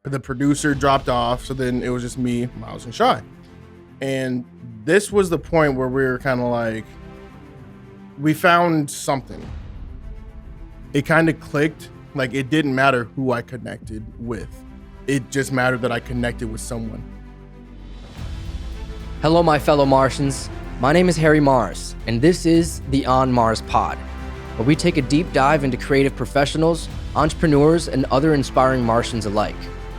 The producer dropped off, so then it was just me, Miles, and Shy. And this was the point where we were kind of like, we found something. It kind of clicked. Like, it didn't matter who I connected with. It just mattered that I connected with someone. Hello, my fellow Martians. My name is Harry Mars, and this is the On Mars Pod, where we take a deep dive into creative professionals, entrepreneurs, and other inspiring Martians alike.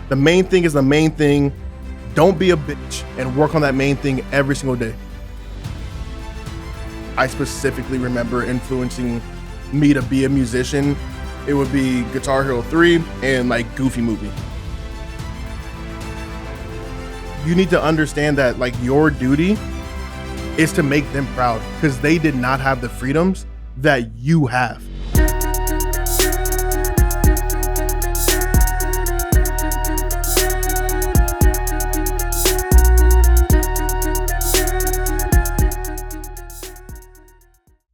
The main thing is the main thing. Don't be a bitch and work on that main thing every single day. I specifically remember influencing me to be a musician. It would be Guitar Hero 3 and like Goofy Movie. You need to understand that like your duty is to make them proud because they did not have the freedoms that you have.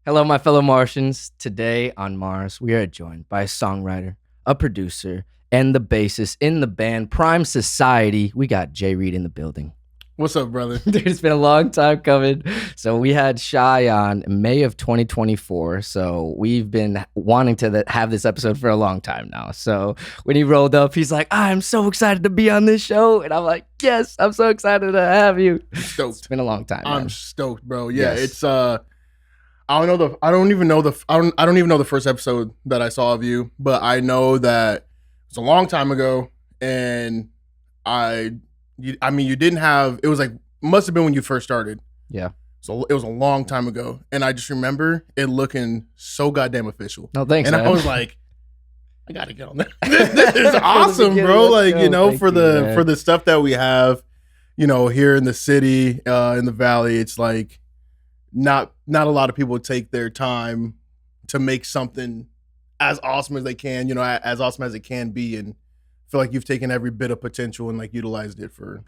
Hello, my fellow Martians. Today on Mars, we are joined by a songwriter, a producer, and the bassist in the band Prime Society. We got Reid in the building. What's up, brother? Dude, it's been a long time coming. So we had Shy on in May of 2024. So we've been wanting to have this episode for a long time now. So when he rolled up, he's like, I'm so excited to be on this show. And I'm like, yes, I'm so excited to have you. Stoked. It's been a long time. I'm man. stoked, bro. Yeah, Yes. it's I don't even know the first episode that I saw of you, but I know that it's a long time ago, and you didn't have, it was like, must have been when you first started. Yeah. So it was a long time ago, and I just remember it looking so goddamn official. No, thanks, And man. I was like, I gotta get on that. This is awesome, bro. Like, you know, for the stuff that we have, you know, here in the city, in the valley, it's like not a lot of people take their time to make something as awesome as they can, you know, as awesome as it can be, and feel like you've taken every bit of potential and like utilized it for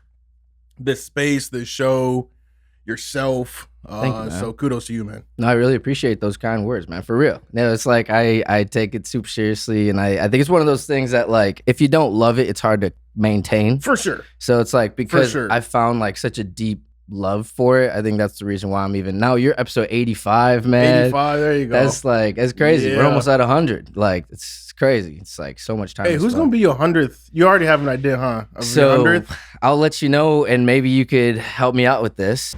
this space, this show, yourself. Thank you, man. So kudos to you, man. No, I really appreciate those kind words, man. For real. No, it's like I take it super seriously, and I think it's one of those things that like if you don't love it, it's hard to maintain. For sure. So it's like because sure. I found like such a deep love for it. I think that's the reason why I'm even now. You're episode 85, man. 85, there you go. That's crazy. Yeah. We're almost at 100. Like it's crazy. It's like so much time. Hey, who's gonna be your 100th? You already have an idea, huh? Of So your 100th? I'll let you know, and maybe you could help me out with this.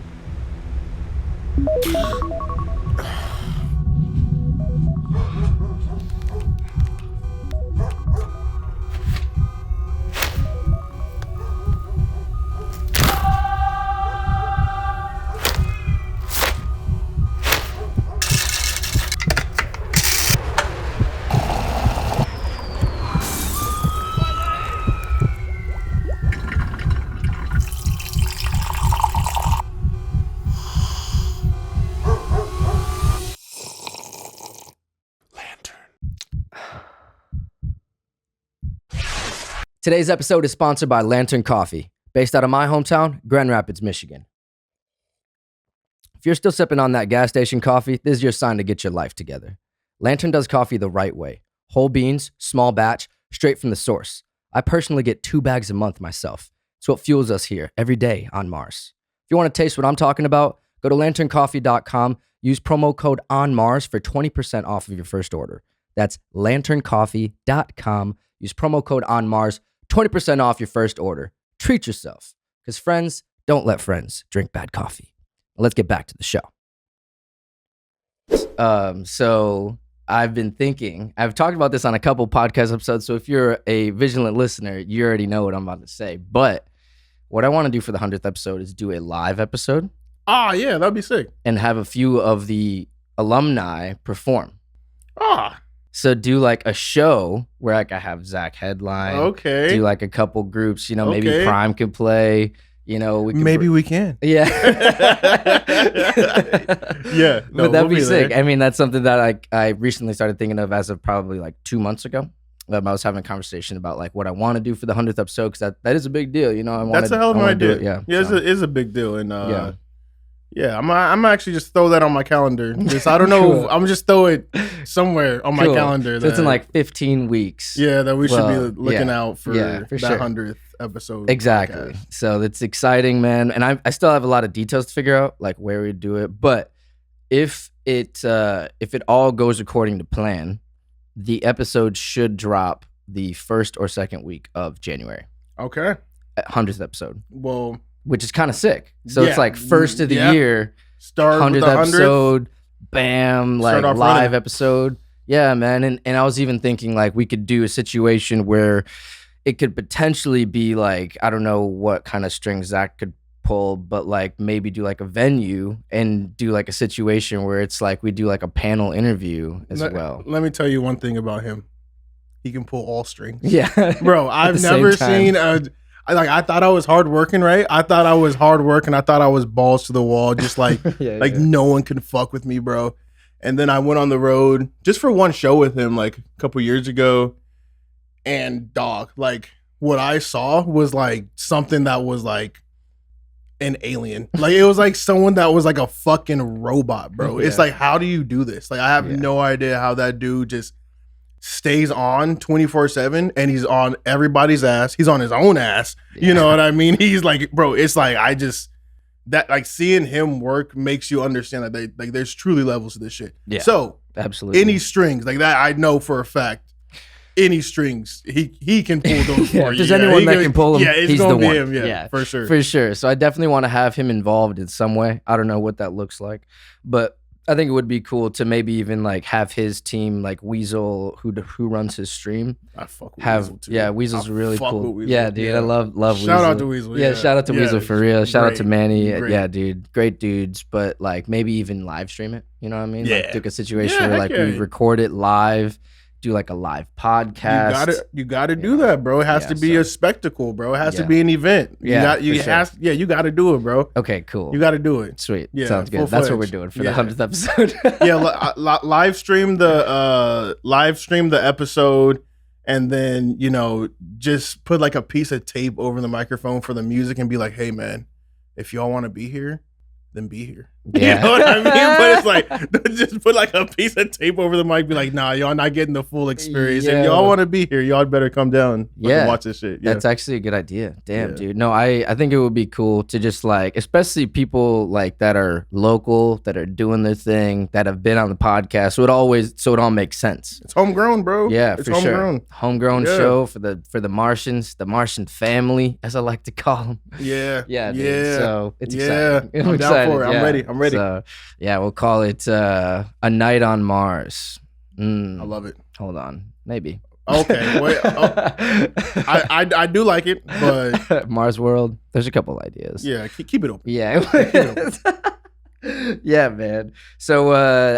Today's episode is sponsored by Lantern Coffee, based out of my hometown, Grand Rapids, Michigan. If you're still sipping on that gas station coffee, this is your sign to get your life together. Lantern does coffee the right way. Whole beans, small batch, straight from the source. I personally get 2 bags a month myself. It's what fuels us here every day on Mars. If you want to taste what I'm talking about, go to lanterncoffee.com, use promo code ONMARS for 20% off of your first order. That's lanterncoffee.com, use promo code ONMARS, 20% off your first order. Treat yourself, because friends don't let friends drink bad coffee. Let's get back to the show. So I've been thinking, I've talked about this on a couple podcast episodes, so if you're a vigilant listener, you already know what I'm about to say. But what I want to do for the 100th episode is do a live episode. Ah, yeah, that'd be sick. And have a few of the alumni perform. Ah, So do like a show where like I have Zach headline. okay. Do like a couple groups, you know, maybe Okay. Prime could play, you know. Maybe we can. Yeah. Yeah. But that'd be sick. there. I mean, that's something that I recently started thinking of as of probably like 2 months ago. I was having a conversation about like what I want to do for the 100th episode, because that is a big deal, you know. That's a hell of an idea. Yeah. Yeah, so. it's a big deal. And Yeah. Yeah, I'm actually just throw that on my calendar. Just I don't know. Cool. I'm just throw it somewhere on my calendar. So it's in like 15 weeks. Yeah, that we should be looking out for that sure. 100th episode. Exactly. Podcast. So it's exciting, man. And I still have a lot of details to figure out, like where we do it. But if it all goes according to plan, the episode should drop the first or second week of January. Okay. 100th episode. Well, which is kind of sick. So it's like first of the year, start 100th episode, bam, like live running. Episode. Yeah, man. And I was even thinking like we could do a situation where it could potentially be like, I don't know what kind of strings Zach could pull, but like maybe do like a venue and do like a situation where it's like we do like a panel interview as well. Let me tell you one thing about him. He can pull all strings. Yeah. Bro, I've never seen I thought I was hardworking, right? I thought I was hardworking. I thought I was balls to the wall, just like no one can fuck with me, bro. And then I went on the road just for one show with him like a couple years ago. And dog, like what I saw was like something that was like an alien. Like it was like someone that was like a fucking robot, bro. It's like, how do you do this? Like I have no idea how that dude just stays on 24/7 and he's on everybody's ass. He's on his own ass. You know what I mean? He's like, bro, it's like that like seeing him work makes you understand that they like there's truly levels to this shit. Yeah. So absolutely any strings like that, I know for a fact. Any strings, he can pull those for you. If there's anyone that can pull them, he's the one. Him, yeah, for sure. For sure. So I definitely want to have him involved in some way. I don't know what that looks like, but I think it would be cool to maybe even like have his team, like Weasel, who runs his stream. I fuck with Weasel too. Yeah, Weasel's really cool. Yeah, dude, I love Weasel. Shout out to Weasel. Yeah, shout out to Weasel for real. Shout out to Manny. Great. Yeah, dude, great dudes. But like maybe even live stream it. You know what I mean? Yeah. Like do a situation where like we record it live. Do like a live podcast. You gotta do that, bro. It has to be a spectacle, bro. It has to be an event. You got to do it, bro. Okay, cool. You got to do it. Sweet. Yeah, sounds good. That's what we're doing for the 100th episode. Live stream the episode, and then just put like a piece of tape over the microphone for the music and be like, hey man, if y'all want to be here, then be here. Yeah. You know what I mean? But it's like, just put like a piece of tape over the mic, be like, nah, y'all not getting the full experience. Yeah. If y'all want to be here, y'all better come down and watch this shit. Yeah. That's actually a good idea. Damn, dude. No, I think it would be cool to just like, especially people like that are local, that are doing their thing, that have been on the podcast. So it all makes sense. It's homegrown, bro. Yeah, it's for homegrown. Sure. Homegrown show for the Martians, the Martian family, as I like to call them. Yeah. Yeah. Dude. So it's exciting. I'm excited. Down for it. I'm ready. So, yeah, we'll call it A Night on Mars. I love it. Hold on. Maybe. Okay. Wait. I do like it, but Mars World. There's a couple ideas. Yeah, keep it open. Yeah. Yeah, man. So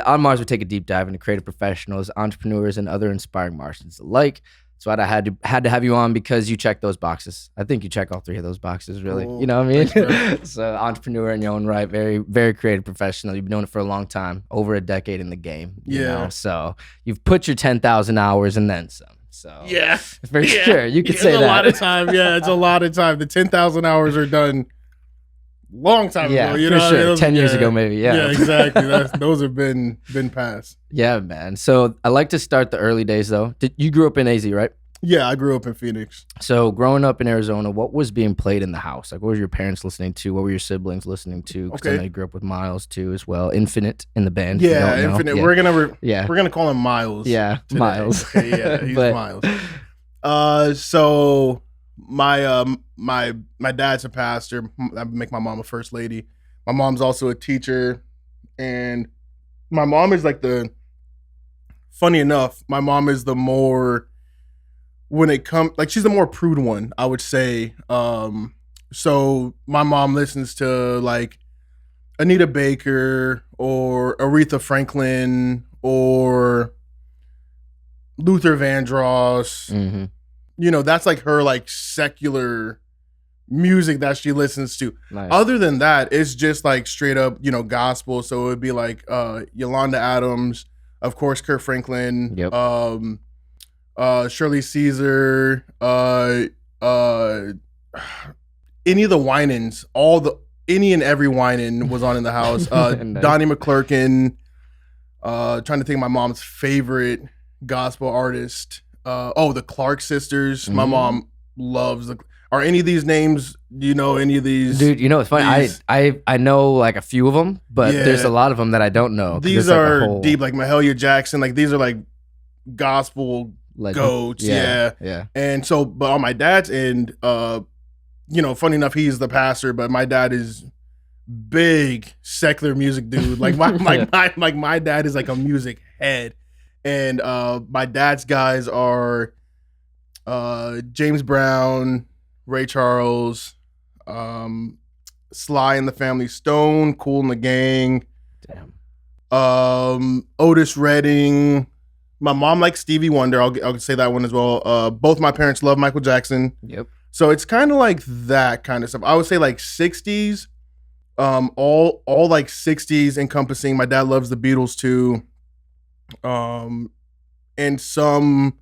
on Mars, we take a deep dive into creative professionals, entrepreneurs, and other inspiring Martians alike. So I had to have you on because you check those boxes. I think you check all three of those boxes, really. Cool. You know what I mean? So entrepreneur in your own right, very, very creative professional. You've been doing it for a long time, over a decade in the game. You know? So you've put your 10,000 hours and then some. So yeah, for sure, you could say that. It's a lot of time. Yeah, it's a lot of time. The 10,000 hours are done long time ago. You know, sure. 10 years ago, maybe. Yeah, exactly. Those have been passed. Yeah, man. So I like to start the early days, though. You grew up in AZ, right? Yeah, I grew up in Phoenix. So growing up in Arizona, what was being played in the house? Like, what were your parents listening to? What were your siblings listening to? Because I know you grew up with Miles too, as well. Infinite in the band. Yeah, Infinite. Yeah. We're gonna call him Miles. Yeah, today. Miles. Okay, yeah, he's Miles. So my dad's a pastor. I make my mom a first lady. My mom's also a teacher, and my mom is like funny enough, my mom is the more, when it comes, like, she's the more prude one, I would say. So my mom listens to like Anita Baker or Aretha Franklin or Luther Vandross. Mm-hmm. You know, that's like her like secular music that she listens to. Nice. Other than that, it's just like straight up, gospel. So it would be like Yolanda Adams, of course, Kurt Franklin, yep. Shirley Caesar, any of the Winans, all any and every whining was on in the house. Nice. Donnie McClurkin. Trying to think of my mom's favorite gospel artist. The Clark sisters. My mom loves are any of these names? Do you know any of these? Dude, you know it's funny. I know like a few of them, but there's a lot of them that I don't know. These are deep, like Mahalia Jackson. Like these are like gospel goats. Yeah. And so, but on my dad's end, funny enough, he's the pastor, but my dad is big secular music dude. Like my dad is like a music head, and my dad's guys are James Brown, Ray Charles, Sly and the Family Stone, Kool and the Gang, Otis Redding. My mom likes Stevie Wonder. I'll say that one as well. Both my parents love Michael Jackson. Yep. So it's kind of like that kind of stuff. I would say like 60s, all like 60s encompassing. My dad loves the Beatles too, and some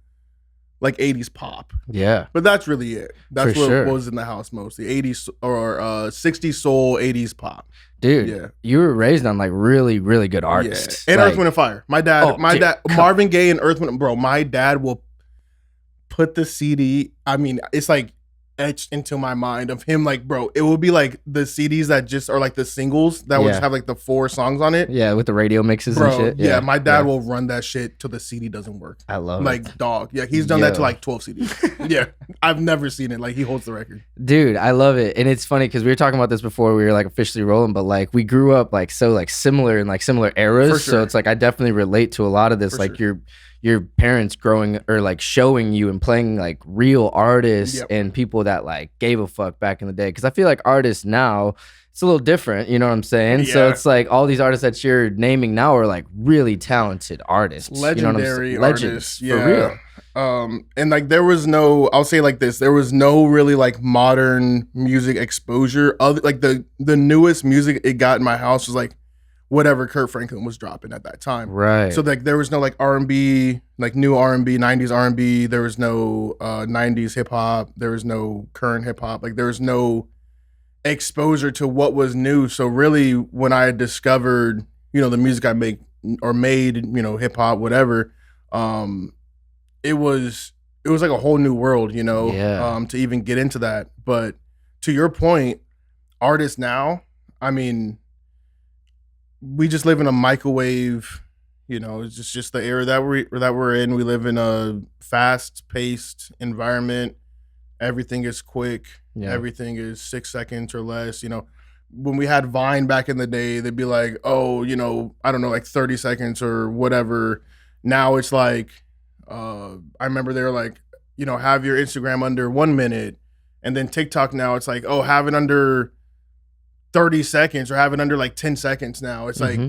like 80s pop. Yeah. But that's really it. That's what sure. was in the house mostly. 80s or 60s soul, 80s pop. Dude, you were raised on like really, really good artists. Yeah. And Earth, Wind & Fire. My dad, Marvin Gaye and Earth, Wind & Bro, my dad will put the CD, I mean, it's like etched into my mind of him, like, bro, it will be like the CDs that just are like the singles that will just have like the 4 songs on it. Yeah, with the radio mixes and shit. Yeah, my dad will run that shit till the CD doesn't work. I love it. Like, dog. Yeah, he's done that to like 12 CDs. Yeah, I've never seen it. Like, he holds the record. Dude, I love it. And it's funny because we were talking about this before we were like officially rolling, but like we grew up like so like similar in like similar eras. For sure. So it's like I definitely relate to a lot of this. For like sure. your parents growing or like showing you and playing like real artists and people that like gave a fuck back in the day. Cause I feel like artists now, it's a little different, you know what I'm saying? Yeah. So it's like all these artists that you're naming now are like really talented artists. Legendary you know artists. For real. And like there was no, I'll say like this, there was no really like modern music exposure. Other like the newest music it got in my house was like whatever Kurt Franklin was dropping at that time. Right. So like there was no like R&B, like new R&B, 90s R&B. There was no 90s hip hop. There was no current hip hop. Like there was no exposure to what was new. So really when I discovered, the music I made, hip hop, whatever, it was like a whole new world, to even get into that. But to your point, artists now, I mean, we just live in a microwave, it's just the era that we're in. We live in a fast-paced environment. Everything is quick. Yeah. Everything is 6 seconds or less. When we had Vine back in the day, they'd be like, oh, I don't know, like 30 seconds or whatever. Now it's like, I remember they were like, have your Instagram under 1 minute. And then TikTok now, it's like, oh, have it under 30 seconds or have it under like 10 seconds now. It's like,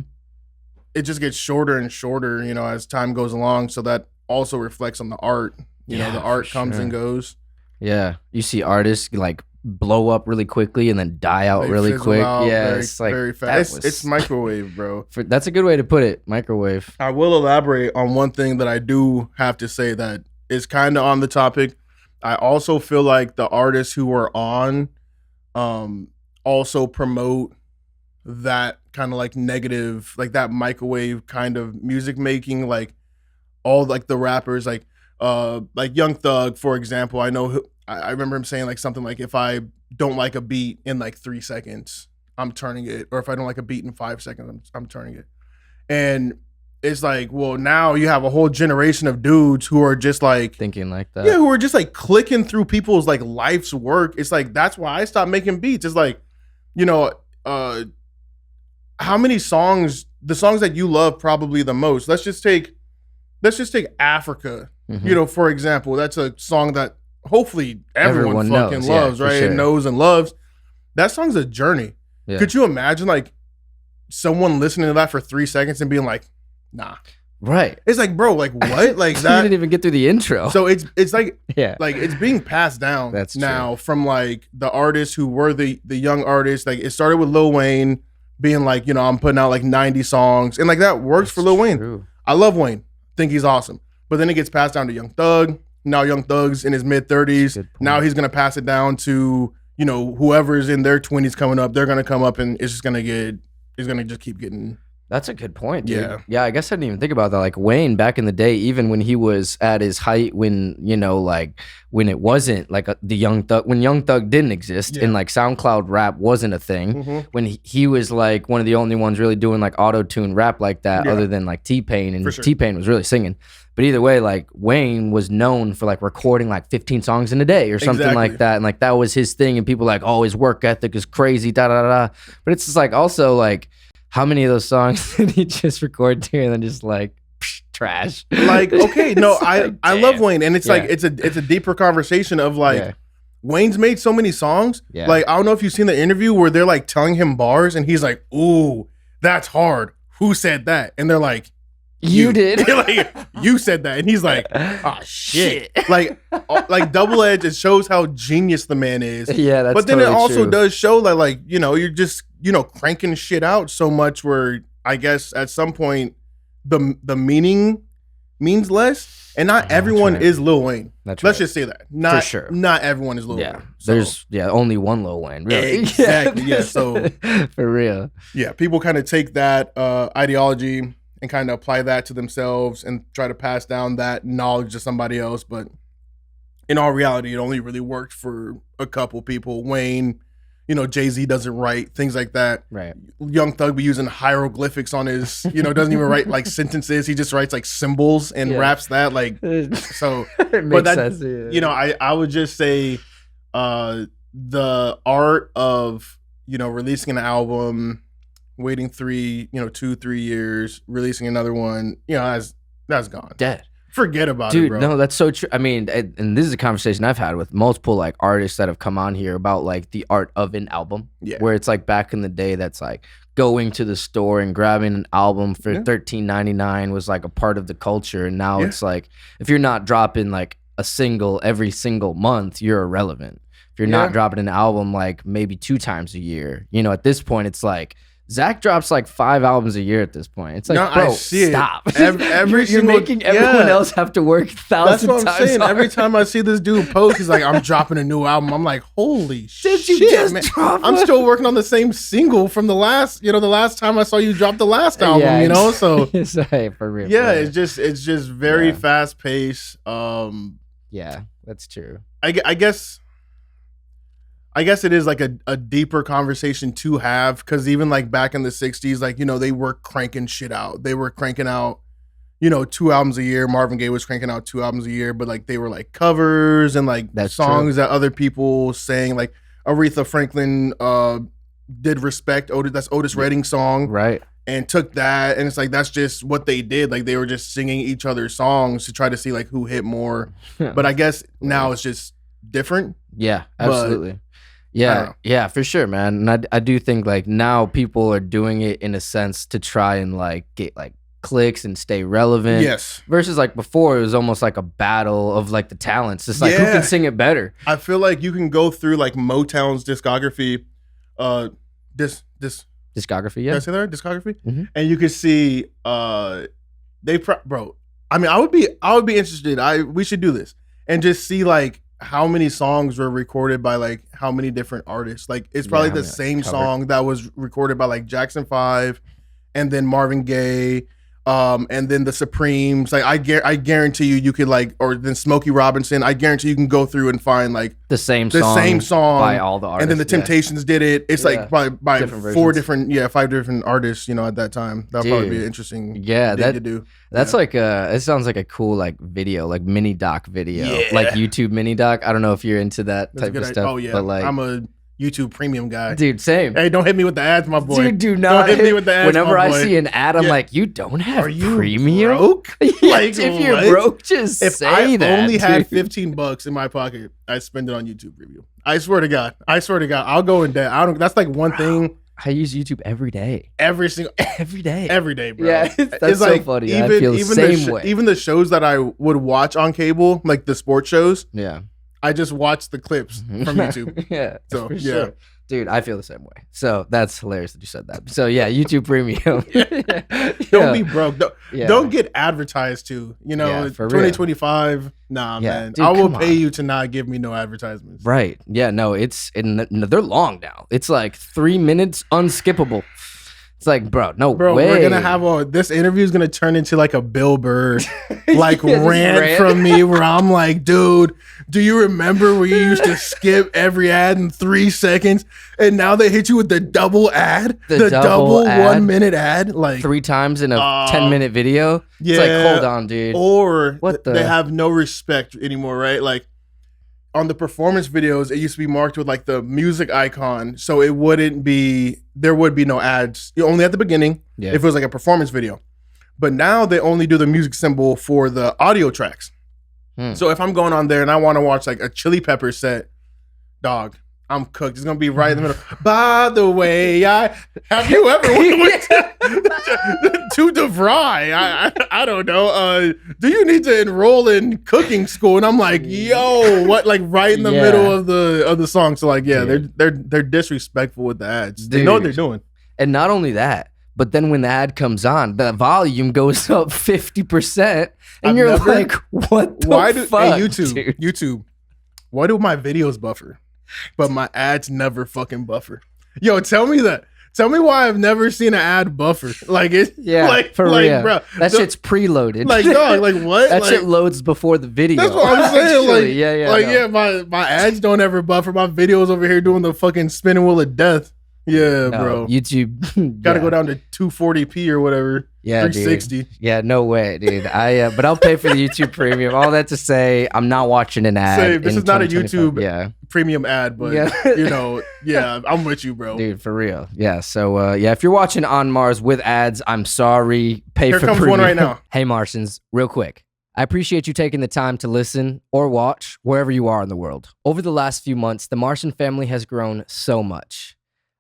it just gets shorter and shorter, as time goes along. So that also reflects on the art. The art comes and goes. Yeah. You see artists like blow up really quickly and then die out really quick. It's like very fast. It's microwave, bro. That's a good way to put it. Microwave. I will elaborate on one thing that I do have to say that is kind of on the topic. I also feel like the artists who are on, also promote that kind of like negative, like that microwave kind of music making, like all like the rappers, like Young Thug, for example. I remember him saying like something like, if I don't like a beat in like 3 seconds, I'm turning it. Or if I don't like a beat in 5 seconds, I'm turning it. And it's like, well, now you have a whole generation of dudes who are just like thinking like that. Yeah, who are just like clicking through people's like life's work. It's like, that's why I stopped making beats. It's like, how many songs, the songs that you love probably the most, let's just take Africa, for example. That's a song that hopefully everyone fucking loves, right? Sure. And knows and loves. That song's a journey. Yeah. Could you imagine like someone listening to that for 3 seconds and being like, nah. Right. It's like, bro, like what? Like that. You didn't even get through the intro. So it's like, like it's being passed down now from like the artists who were the young artists. Like it started with Lil Wayne being like, I'm putting out like 90 songs. And like that works for Lil Wayne. I love Wayne. Think he's awesome. But then it gets passed down to Young Thug. Now Young Thug's in his mid-30s. Now he's going to pass it down to, you know, whoever's in their 20s coming up, they're gonna come up and it's gonna just keep getting. That's a good point, dude. Yeah, I guess I didn't even think about that. Like Wayne back in the day, even when he was at his height, when, you know, like when it wasn't like the Young Thug, when Young Thug didn't exist and like SoundCloud rap wasn't a thing, when he was like one of the only ones really doing like auto-tune rap like that, other than like T-Pain, and T-Pain was really singing. But either way, like Wayne was known for like recording like 15 songs in a day or something like that. And like that was his thing. And people like, oh, his work ethic is crazy, da da da. But it's just like also like, how many of those songs did he just record to and then just like trash? Like, okay, no, I love Wayne, and it's like it's a deeper conversation of like Wayne's made so many songs. Like, I don't know if you've seen the interview where they're like telling him bars and he's like, ooh, that's hard. Who said that? And they're like, you did. Like, you said that. And he's like, oh shit. like Double Edge, it shows how genius the man is. Yeah, that's But then totally it also true. does show that, like, you know, you're just, you know, cranking shit out so much where I guess at some point the meaning means less. And not everyone is Lil Wayne. That's Let's just say that. For sure. Not everyone is Lil Wayne. So. There's only one Lil Wayne. Really. Exactly. Yeah. So for real. Yeah, people kind of take that ideology and kind of apply that to themselves and try to pass down that knowledge to somebody else. But in all reality, it only really worked for a couple people. Wayne, you know, Jay-Z doesn't write, things like that. Right. Young Thug be using hieroglyphics on his, you know, doesn't even write like sentences. He just writes like symbols and raps that. Like, so, it makes sense. You know, I would just say the art of, you know, releasing an album, waiting 2-3 years, releasing another one, you know, that's gone. Dead. Forget about it, bro. No, that's so true. I mean, and this is a conversation I've had with multiple like artists that have come on here about like the art of an album. Yeah. Where it's like back in the day, that's like going to the store and grabbing an album for $13.99 was like a part of the culture. And now it's like, if you're not dropping like a single every single month, you're irrelevant. If you're not dropping an album like maybe 2 times a year, you know, at this point, it's like, Zach drops like 5 albums a year at this point. It's like, no, bro, stop. You're making everyone else have to work 1,000 times. That's what I'm saying. Harder. Every time I see this dude post, he's like, I'm dropping a new album. I'm like, holy shit, man. I'm still working on the same single from the last time I saw you drop the last album, you know? So for real. Yeah, it's just very fast paced. Yeah, that's true. I guess it is like a deeper conversation to have, because even like back in the 60s, like, you know, they were cranking shit out. They were cranking out, you know, 2 albums a year. Marvin Gaye was cranking out 2 albums a year, but like they were like covers and like songs that other people sang. Like Aretha Franklin did Respect, that's Otis Redding's song. Right. And took that, and it's like that's just what they did. Like they were just singing each other's songs to try to see like who hit more. But I guess now it's just different. Yeah, absolutely. Yeah, for sure, man. And I do think like now people are doing it in a sense to try and like get like clicks and stay relevant. Yes. Versus like before, it was almost like a battle of like the talents. It's like who can sing it better. I feel like you can go through like Motown's discography, discography. Yeah, did I say that right? Discography, and you could see bro. I mean, I would be interested. We should do this and just see like how many songs were recorded by like how many different artists. Like it's probably the same song that was recorded by like Jackson 5 and then Marvin Gaye, and then the Supremes. Like I guarantee you could like, or then Smokey Robinson. I guarantee you can go through and find like the same song by all the artists. And then the Temptations did it. It's like by 5 different artists, you know, at that time. That'll probably be an interesting thing to do. That's like it sounds like a cool like video, like mini doc video, like YouTube mini doc. I don't know if you're into that type of stuff. Oh yeah, but like I'm a YouTube premium guy. Dude, same. Hey, don't hit me with the ads, my boy. Dude, do not hit me with the ads. Whenever I see an ad, I'm like, you don't have premium? Broke? Like, if you're broke, just say that. If I only had $15 in my pocket, I'd spend it on YouTube Premium. I swear to God. I'll go in debt. That's like one thing. I use YouTube every day. Every day, bro. Yeah, that's so like, funny. I feel the same way. Even the shows that I would watch on cable, like the sports shows. Yeah. I just watch the clips from YouTube. Yeah. So for sure. Dude, I feel the same way. So that's hilarious that you said that. So yeah, YouTube Premium. Don't be broke. Don't get advertised to. You know, 2025. Nah, man. Dude, I will pay you to not give me no advertisements. Right. Yeah. No. They're long now. It's like 3 minutes, unskippable. It's like, bro, way. We're gonna have this interview is gonna turn into like a Bill Burr like rant from me, where I'm like, dude, do you remember where you used to skip every ad in 3 seconds, and now they hit you with the double ad, the double 1 minute ad, like 3 times in a 10-minute video? Yeah, it's like, hold on, dude. Or they have no respect anymore, right? Like, on the performance videos, it used to be marked with like the music icon, so there would be no ads. Only at the beginning, if it was like a performance video. But now they only do the music symbol for the audio tracks. So if I'm going on there and I want to watch like a Chili Pepper set, dog, I'm cooked. It's gonna be right in the middle. By the way, have you ever went to DeVry? I don't know. Do you need to enroll in cooking school? And I'm like, yo, what? Like right in the middle of the song. So like, they're disrespectful with the ads. They know what they're doing. And not only that, but then when the ad comes on, the volume goes up 50%, and you're like, what the fuck? Hey, YouTube, why do my videos buffer? But my ads never fucking buffer. Yo, tell me that. Tell me why I've never seen an ad buffer. Like it. Yeah, like, for real. Bro, that shit's preloaded. Like, dog, like what? That shit loads before the video. That's what I'm saying. Actually, my ads don't ever buffer. My videos over here doing the fucking spinning wheel of death. Yeah, bro. YouTube gotta go down to 240p or whatever. Yeah, 360. Dude. Yeah, no way, dude. But I'll pay for the YouTube Premium. All that to say, I'm not watching an ad. This is not a YouTube Premium ad, but you know, I'm with you, bro. Dude, for real. Yeah. So if you're watching On Mars with ads, I'm sorry. Pay for comes Premium. One right now. Hey, Martians, real quick. I appreciate you taking the time to listen or watch wherever you are in the world. Over the last few months, the Martian family has grown so much.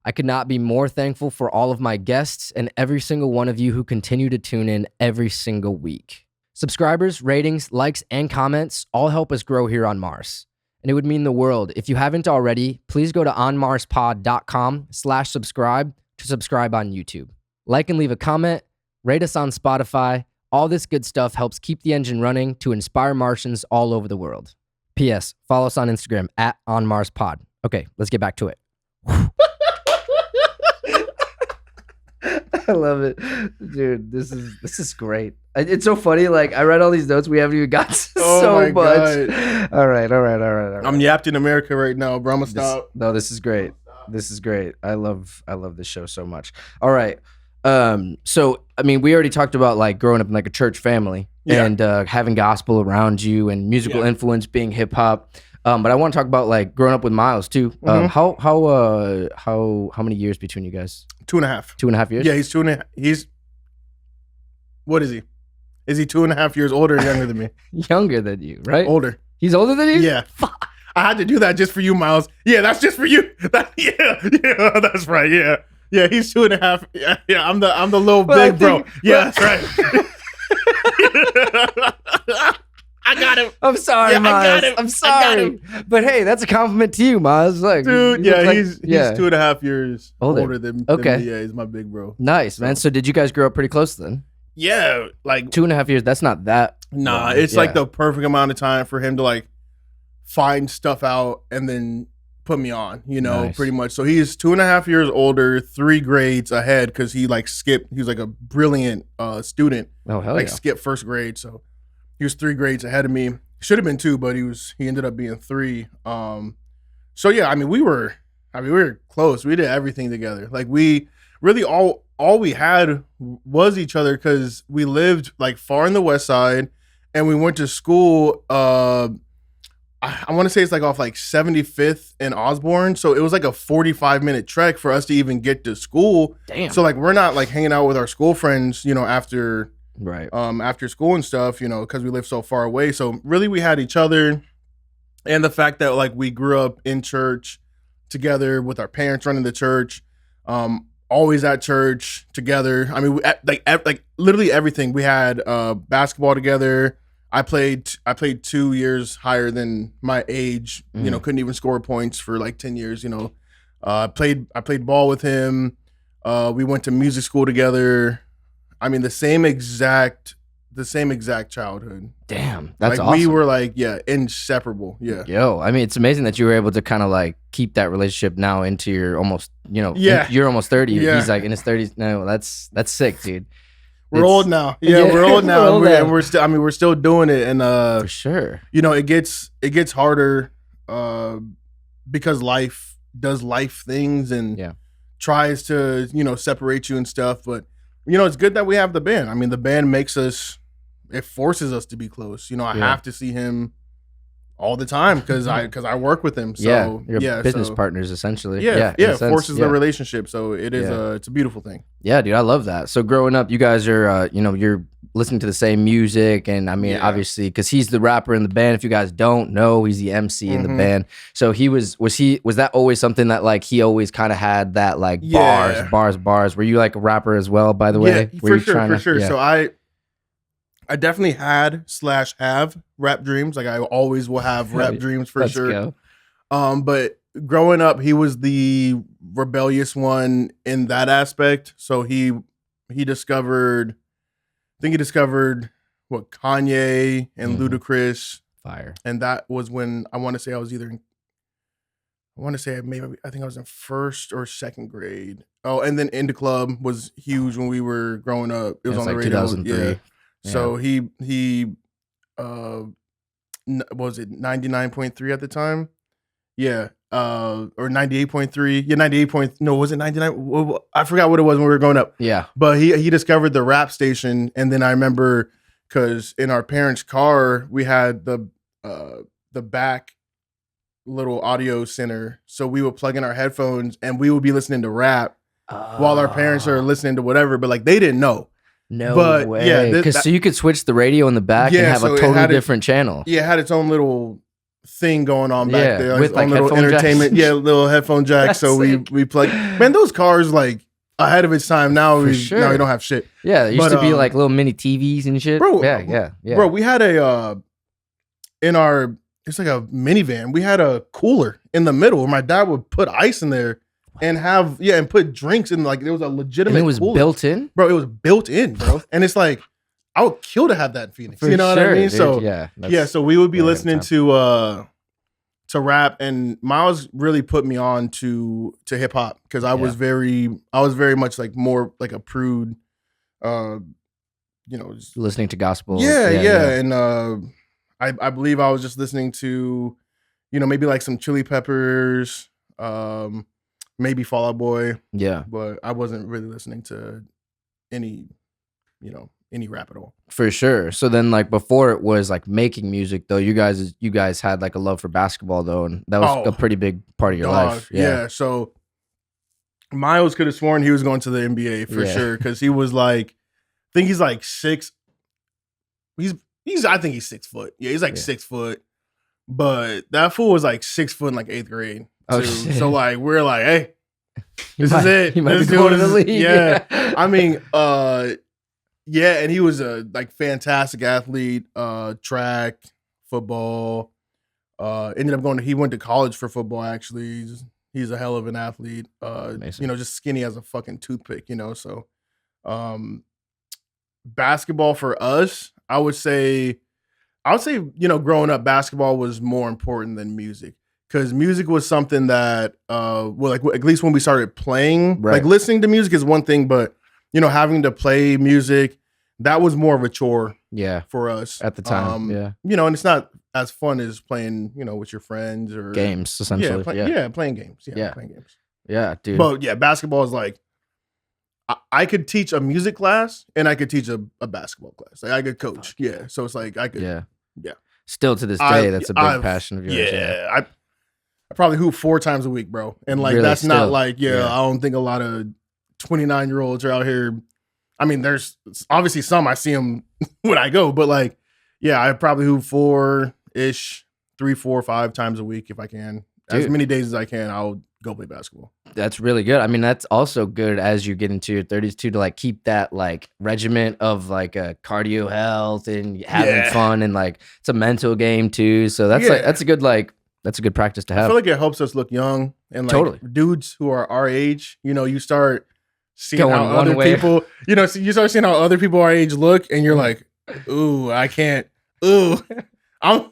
I could not be more thankful for all of my guests and every single one of you who continue to tune in every single week. Subscribers, ratings, likes, and comments all help us grow here on Mars. And it would mean the world. If you haven't already, please go to onmarspod.com/subscribe to subscribe on YouTube. Like and leave a comment, rate us on Spotify. All this good stuff helps keep the engine running to inspire Martians all over the world. P.S. Follow us on Instagram @onmarspod. Okay, let's get back to it. I love it, dude. This is great. It's so funny. Like, I read all these notes. We haven't even got so much. God. All right. I'm yapped in America right now, bro. I'm gonna stop. This is great. This is great. I love this show so much. All right. So I mean, we already talked about like growing up in like a church family and having gospel around you and musical influence being hip hop. But I want to talk about like growing up with Miles too. How many years between you guys? 2.5. 2.5 years? Yeah, he's 2.5. What is he? Is he 2.5 years older or younger than me? Younger than you, right? Older. He's older than you? Yeah. Fuck. I had to do that just for you, Miles. Yeah, that's just for you. Yeah, that's right. Yeah. Yeah, he's 2.5. Yeah, I'm the little big bro. Yeah, that's right. I got him. I'm sorry, Miles. I'm sorry. But hey, that's a compliment to you, Miles. Like, dude, he's 2.5 years older than me. Yeah, he's my big bro. Nice, man. So did you guys grow up pretty close then? Yeah, like 2.5 years. That's not that. Nah, it's like the perfect amount of time for him to like find stuff out and then put me on, pretty much. So he's 2.5 years older, 3 grades ahead because he like skipped. He was like a brilliant student. Oh, hell like skipped first grade. So he was 3 grades ahead of me. Should have been 2, but he ended up being 3. So yeah, I mean we were close. We did everything together. Like we really all we had was each other because we lived like far in the west side and we went to school. I want to say it's like off like 75th and Osborne. So it was like a 45-minute trek for us to even get to school. Damn. So like we're not like hanging out with our school friends, after after school and stuff, because we live so far away. So really we had each other, and the fact that like we grew up in church together with our parents running the church, always at church together. I mean, like literally everything. We had basketball together, I played 2 years higher than my age. You know, couldn't even score points for like 10 years. You know, I played ball with him. We went to music school together. I mean, the same exact childhood. Damn, that's like awesome. we were like, yeah, inseparable. Yeah. Yo, I mean, it's amazing that you were able to kind of like keep that relationship now into your almost, you know, you're almost 30. Yeah. He's like in his 30s. No, that's sick, dude. We're old now. Yeah, we're old now. We're still. I mean, we're still doing it, and for sure. You know, it gets harder because life does life things and tries to, you know, separate you and stuff. But you know, it's good that we have the band. I mean, the band it forces us to be close. You know, I have to see him all the time because I work with him. So you're business partners essentially. It forces the relationship. So it is it's a beautiful thing. Yeah, dude, I love that. So growing up, you guys are you know, you're listening to the same music, and I mean, obviously, because he's the rapper in the band. If you guys don't know, he's the MC in the band. So was that always something that like he always kind of had that like bars? Were you like a rapper as well? By the way, for sure. So I definitely have rap dreams. Like I always will have rap dreams for sure. But growing up, he was the rebellious one in that aspect. So he discovered, I think he discovered what Kanye and Ludacris. Fire. And that was when I want to say I was I think I was in first or second grade. Oh, and then Indie Club was huge when we were growing up. It was on the radio. 2003. Yeah. So he was it 99.3 at the time? Yeah. Or 98.3. Yeah, 98. No, was it 99? I forgot what it was when we were growing up. Yeah. But he discovered the rap station, and then I remember because in our parents' car we had the back little audio center, so we would plug in our headphones and we would be listening to rap while our parents are listening to whatever. But like they didn't know. No way. Yeah, because so you could switch the radio in the back and have a totally different channel. Yeah, it had its own little thing going on back there. With like little entertainment. Jacks. Yeah, little headphone jack. So we plug. Man, those cars like ahead of its time. Now we don't have shit. Yeah, it used to be like little mini TVs and shit. Bro, yeah. Bro, we had it's like a minivan. We had a cooler in the middle where my dad would put ice in there. And and put drinks in, like there was a legitimate. And it was cooler. Built in, bro. It was built in, bro. And it's like I would kill to have that in Phoenix. You know what I mean? Dude, So so we would be listening to rap, and Miles really put me on to hip hop because I was very much like more like a prude, you know, just listening to gospel. Yeah. And I believe I was just listening to, you know, maybe like some Chili Peppers, maybe Fall Out Boy. Yeah. But I wasn't really listening to any rap at all. For sure. So then like before it was like making music though, you guys had like a love for basketball though, and that was a pretty big part of your life. Yeah. So Miles could have sworn he was going to the NBA for sure. Cause he was like, I think he's like 6. I think he's 6 foot. Yeah, he's like 6 foot. But that fool was like 6 foot in like 8th grade. Oh, shit. So like we're like, hey, this is it. He might be going to the league. Yeah. I mean, and he was a like fantastic athlete, track, football. Ended up he went to college for football actually. He's a hell of an athlete. You know, just skinny as a fucking toothpick, you know. So basketball for us, I would say, you know, growing up, basketball was more important than music. Because music was something that, like at least when we started playing, like listening to music is one thing, but you know, having to play music, that was more of a chore. Yeah, for us at the time. You know, and it's not as fun as playing, you know, with your friends or games essentially. Playing games. Playing games. Yeah, dude. But yeah, basketball is like, I could teach a music class and I could teach a basketball class. Like I could coach. Yeah, so it's like I could. Yeah. Still to this day, that's a big passion of yours. Yeah. I probably hoop 4 times a week, bro. And like, really, that's still not like, I don't think a lot of 29-year-olds are out here. I mean, there's obviously some I see them when I go, but like, I probably hoop 4-ish, 3, 4, 5 times a week if I can. Dude. As many days as I can, I'll go play basketball. That's really good. I mean, that's also good as you get into your 30s too, to like keep that like regiment of like a cardio health and having fun, and like it's a mental game too. So that's like that's a good practice to have. I feel like it helps us look young, and like dudes who are our age, you know, you start seeing how other people, you know, you start seeing how other people our age look, and you're like, ooh, I can't. Ooh, I'm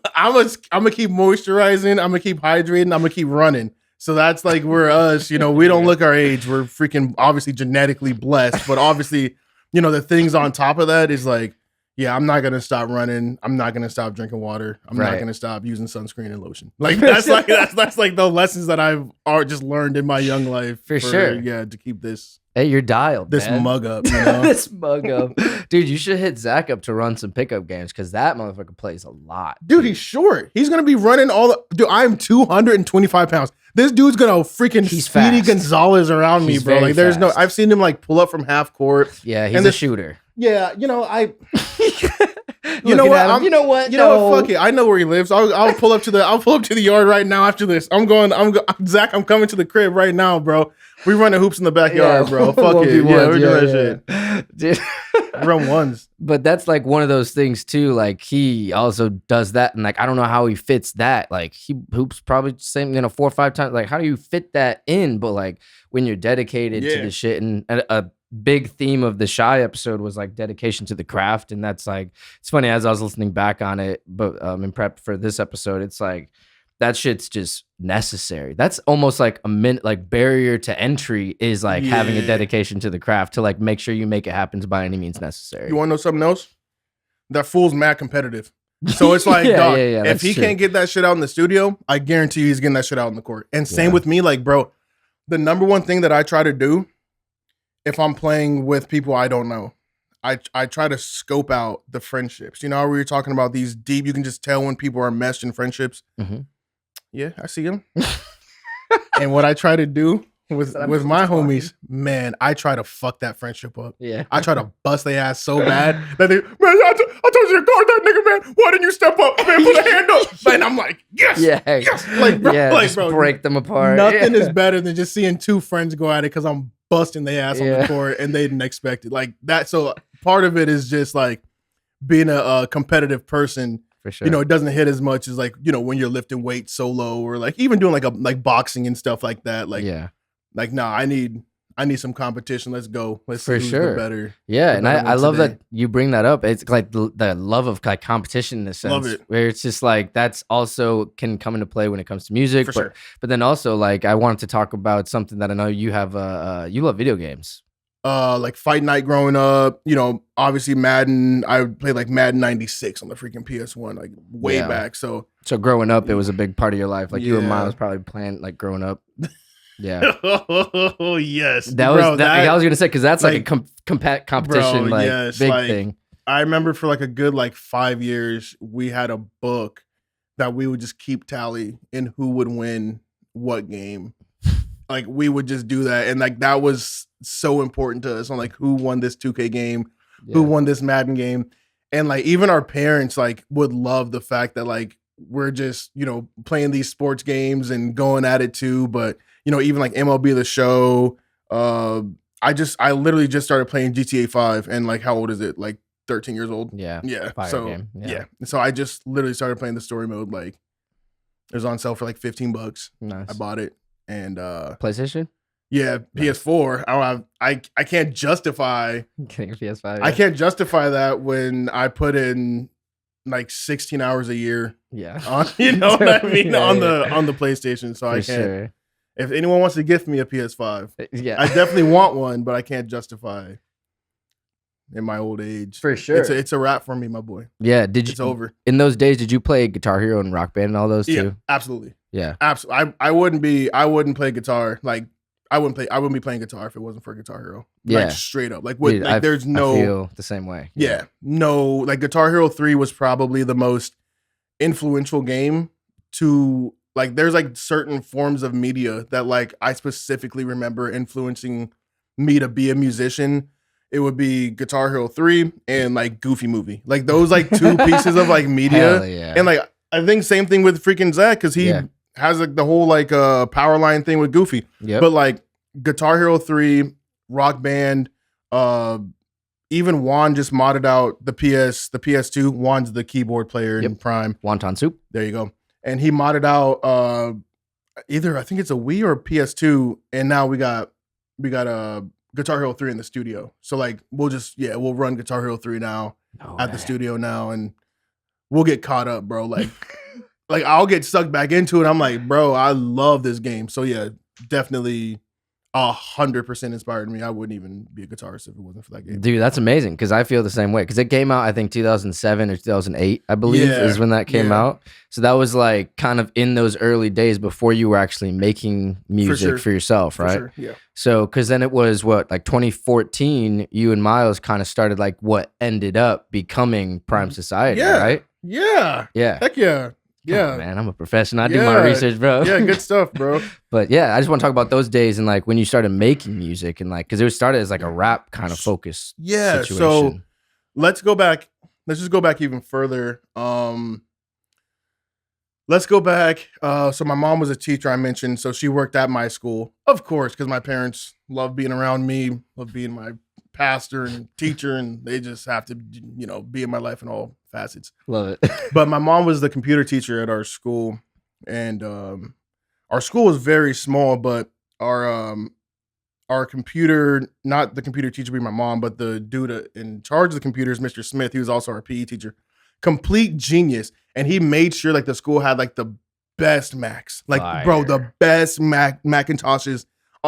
gonna keep moisturizing. I'm gonna keep hydrating. I'm gonna keep running. So that's like we're us, you know, we don't look our age. We're freaking obviously genetically blessed, but obviously, you know, the things on top of that is like, yeah, I'm not gonna stop running. I'm not gonna stop drinking water. I'm not gonna stop using sunscreen and lotion. Like that's like the lessons that I've just learned in my young life. For sure. Yeah, to keep this. Hey, you're dialed. This mug up, you know? This mug up. Dude, you should hit Zach up to run some pickup games, because that motherfucker plays a lot. Dude, he's short. He's going to be running Dude, I'm 225 pounds. This dude's going to freaking Speedy Gonzalez around me, bro. Like, there's I've seen him, like, pull up from half court. Yeah, he's a shooter. Yeah, you know, You know what? Fuck it. I know where he lives. I'll pull up to the yard right now after this. Zach, I'm coming to the crib right now, bro. We running hoops in the backyard, bro. Fuck it. Yeah, we're doing that shit. Dude. Run ones. But that's like one of those things too. Like he also does that, and like I don't know how he fits that. Like he hoops probably same, 4 or 5 times. Like how do you fit that in? But like when you're dedicated to the shit, and a big theme of the Shy episode was like dedication to the craft, and that's like it's funny as I was listening back on it, but in prep for this episode, it's like that shit's just necessary. That's almost like barrier to entry is like having a dedication to the craft to like make sure you make it happen by any means necessary. You want to know something else? That fool's mad competitive. So it's like, dog, if he can't get that shit out in the studio, I guarantee you he's getting that shit out in the court. And same with me, like, bro, the number one thing that I try to do if I'm playing with people I don't know, I try to scope out the friendships. You know how we were talking about these deep, you can just tell when people are meshed in friendships. Mm-hmm. Yeah, I see them. And what I try to do with my homies, man, I try to fuck that friendship up. Yeah. I try to bust their ass so bad that they, man, I told you to guard that nigga, man. Why didn't you step up? Man, put a hand up. And I'm like, yes. Yeah. Yes. Like, bro, just break them apart. Nothing is better than just seeing two friends go at it because I'm busting their ass on the court and they didn't expect it. Like that. So part of it is just like being a competitive person. For sure. You know, it doesn't hit as much as like, you know, when you're lifting weights solo or like even doing like boxing and stuff like that. Like, like, nah, I need some competition. Let's go. Let's see who's the better. Yeah. And I love that you bring that up. It's like the love of like competition in a sense. Love it. Where it's just like, that's also can come into play when it comes to music. But then also like, I wanted to talk about something that I know you have, you love video games. Like Fight Night growing up, you know, obviously Madden. I played like Madden 96 on the freaking PS1, like way back. So growing up, it was a big part of your life. Like you and Miles probably playing like growing up. Yeah. Oh yes. That was I was gonna say because that's like a competition, big thing. I remember for like a good like 5 years, we had a book that we would just keep tally in who would win what game. Like we would just do that, and like that was so important to us on like who won this 2K game, who won this Madden game, and like even our parents like would love the fact that like we're just, you know, playing these sports games and going at it too. But you know, even like MLB The Show, I literally just started playing GTA 5, and like how old is it? Like 13 years old. Yeah. So game. So I just literally started playing the story mode. Like it was on sale for like $15. Nice. I bought it. And PlayStation? Yeah, nice. PS4. I can't justify PS5. I can't justify that when I put in like 16 hours a year. Yeah. On, you know what I mean? On the PlayStation. So I can't. Sure. If anyone wants to gift me a PS5, I definitely want one, but I can't justify in my old age. For sure. It's a wrap for me, my boy. Yeah. It's over. In those days, did you play Guitar Hero and Rock Band and all those too? Yeah, absolutely. Yeah, absolutely. I wouldn't play guitar. Like I wouldn't be playing guitar if it wasn't for Guitar Hero. Yeah, like straight up. Like Dude, there's no. I feel the same way. Yeah, no. Like Guitar Hero 3 was probably the most influential game to like. There's like certain forms of media that like I specifically remember influencing me to be a musician. It would be Guitar Hero 3 and like Goofy Movie. Like those like two pieces of like media. Hell yeah. And like I think same thing with freaking Zach because he has like the whole like power line thing with Goofy. Yep. But like Guitar Hero 3, Rock Band, even Juan just modded out the PS2. Juan's the keyboard player in Prime. Wonton soup. There you go. And he modded out either I think it's a Wii or a PS2, and now we got Guitar Hero 3 in the studio. So like we'll run Guitar Hero 3 now the studio now, and we'll get caught up, bro. Like like I'll get sucked back into it. I'm like, bro, I love this game. So yeah, definitely 100% inspired me. I wouldn't even be a guitarist if it wasn't for that game. Dude, that's amazing because I feel the same way. Because it came out, I think 2007 or 2008, I believe, is when that came out. So that was like kind of in those early days before you were actually making music for yourself, right? For sure. Yeah. So, because then it was like 2014, you and Miles kind of started like what ended up becoming Prime Society, right? Yeah. Yeah. Heck yeah. Yeah, on, man, I'm a professional. I do my research, bro. Yeah, good stuff, bro. But yeah, I just want to talk about those days and like when you started making music and like because it was started as like a rap kind of focus. Yeah, situation. So let's go back. Let's just go back even further. Let's go back. So my mom was a teacher, I mentioned. So she worked at my school, of course, because my parents love being around me, love being my pastor and teacher, and they just have to, be in my life in all facets. Love it. But my mom was the computer teacher at our school, and our school was very small, but our computer, not the computer teacher being my mom, but the dude in charge of the computers, Mr. Smith, he was also our PE teacher. Complete genius. And he made sure like the school had like the best Macs. Like, bro, the best Macintoshes.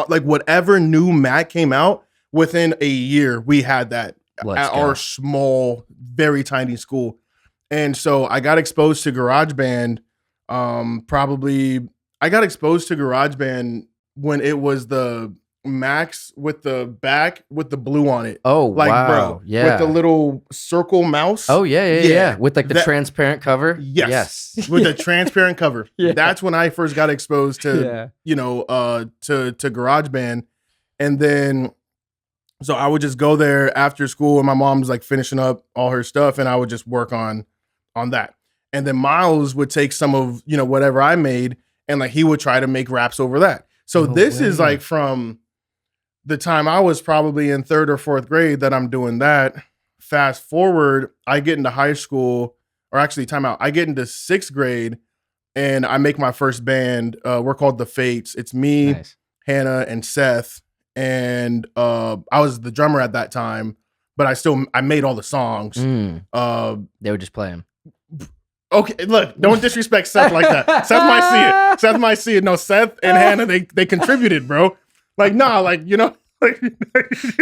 Like whatever new Mac came out, within a year, we had that at our small, very tiny school. And so I got exposed to GarageBand. I got exposed to GarageBand when it was the Macs with the back with the blue on it. Oh, like, wow. Bro, yeah. With the little circle mouse. Oh, yeah. With like the transparent cover. Yes. With the transparent cover. Yeah. That's when I first got exposed to, to GarageBand. And then, so I would just go there after school and my mom was like finishing up all her stuff and I would just work on that. And then Miles would take some of, whatever I made and like he would try to make raps over that. So this is like from the time I was probably in 3rd or 4th grade that I'm doing that. Fast forward, I get into high school, or actually time out. I get into 6th grade and I make my first band. We're called The Fates. It's me, Hannah, and Seth. And I was the drummer at that time, but I made all the songs. They would just play them. Okay, look, don't disrespect Seth like that. Seth might see it. No, Seth and Hannah, they contributed, bro. Like, nah, like, he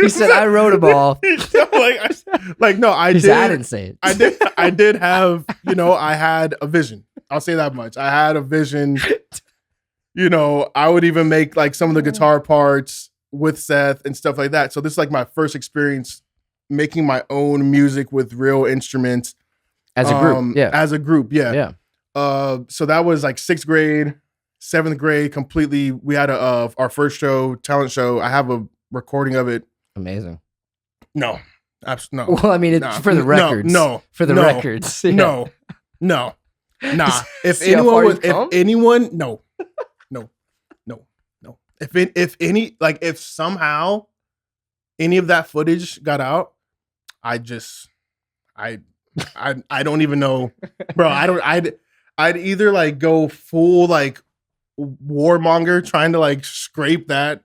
said, I wrote them all. No, I did. I didn't say it. I did have, I had a vision. I'll say that much. I had a vision. I would even make like some of the guitar parts with Seth and stuff like that. So this is like my first experience making my own music with real instruments. As a group, As a group, yeah. So that was like 6th grade, 7th grade, completely. We had our first talent show. I have a recording of it. Amazing. No, absolutely no. Well, I mean, it's for the records. No, for the records. Yeah. No, nah. If anyone, no. If somehow any of that footage got out, I don't even know, bro. I'd either like go full like warmonger trying to like scrape that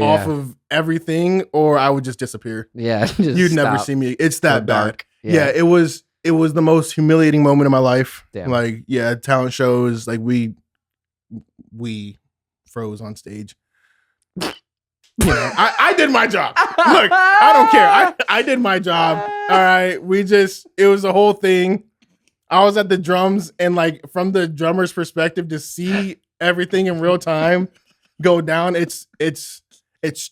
off of everything, or I would just disappear. Yeah, you'd never see me. It's that bad. Yeah, it was the most humiliating moment of my life. Damn. Like, talent shows, like we froze on stage. I did my job. Look, I don't care. I did my job. All right. It was a whole thing. I was at the drums and like from the drummer's perspective to see everything in real time go down. It's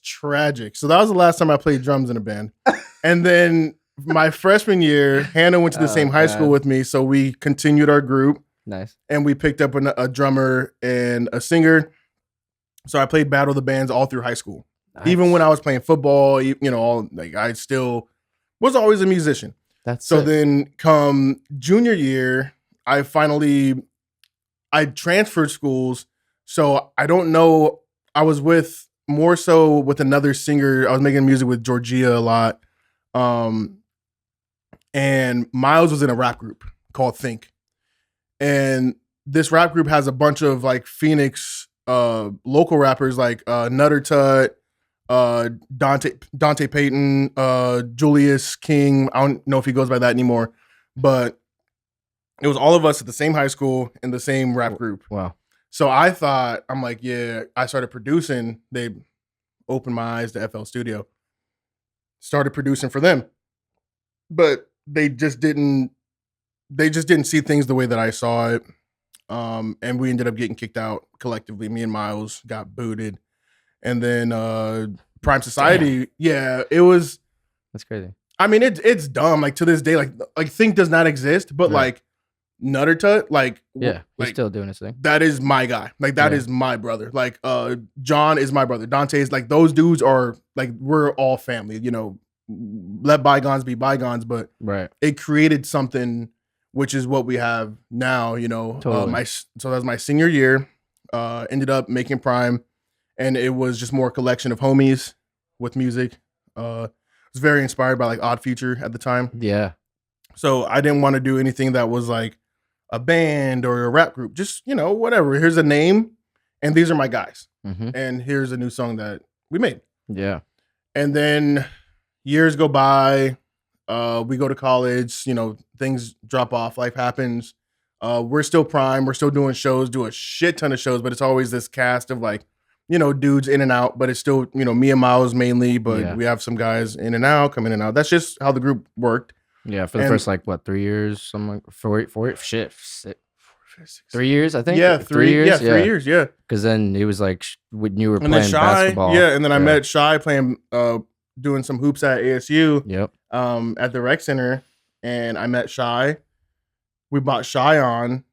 tragic. So that was the last time I played drums in a band. And then my freshman year, Hannah went to the same high school with me. So we continued our group. Nice. And we picked up a drummer and a singer. So I played Battle of the Bands all through high school. Nice. Even when I was playing football, I still was always a musician. That's so sick. Then come junior year, I transferred schools. So I don't know. I was with more so with another singer. I was making music with Georgia a lot. And Miles was in a rap group called Think. And this rap group has a bunch of like Phoenix local rappers like Nutter Tut, Dante Payton, Julius King. I don't know if he goes by that anymore, but it was all of us at the same high school in the same rap group. Wow. So I thought, I'm like, yeah, I started producing. They opened my eyes to FL Studio. Started producing for them. But they just didn't see things the way that I saw it. And we ended up getting kicked out collectively. Me and Miles got booted. And then Prime Society, yeah, it was. That's crazy. I mean, it's dumb. Like to this day, like Think does not exist, but like Nutter Tut, like he's still doing his thing. That is my guy. Like that is my brother. Like John is my brother. Dante is like those dudes are like we're all family. You know, let bygones be bygones. But it created something, which is what we have now. You know, totally. So that was my senior year. Ended up making Prime, and it was just more a collection of homies with music. I was very inspired by like Odd Future at the time. Yeah. So I didn't want to do anything that was like a band or a rap group. Just, you know, whatever. Here's a name and these are my guys. Mm-hmm. And here's a new song that we made. Yeah. And then years go by. We go to college, you know, things drop off, life happens. We're still Prime. We're still doing shows, do a shit ton of shows, but it's always this cast of like, you know, dudes in and out, but it's still, you know, me and Miles mainly, but we have some guys in and out, come in and out. That's just how the group worked. Yeah, for the first like what 3 years, something like 4 shit, 3 years, I think. Yeah, 3 years. Yeah, 3 years. Yeah, because then it was like when you were and playing basketball. Yeah, and then I met Shy playing, doing some hoops at ASU. Yep. At the rec center, and I met Shy. We brought Shy on,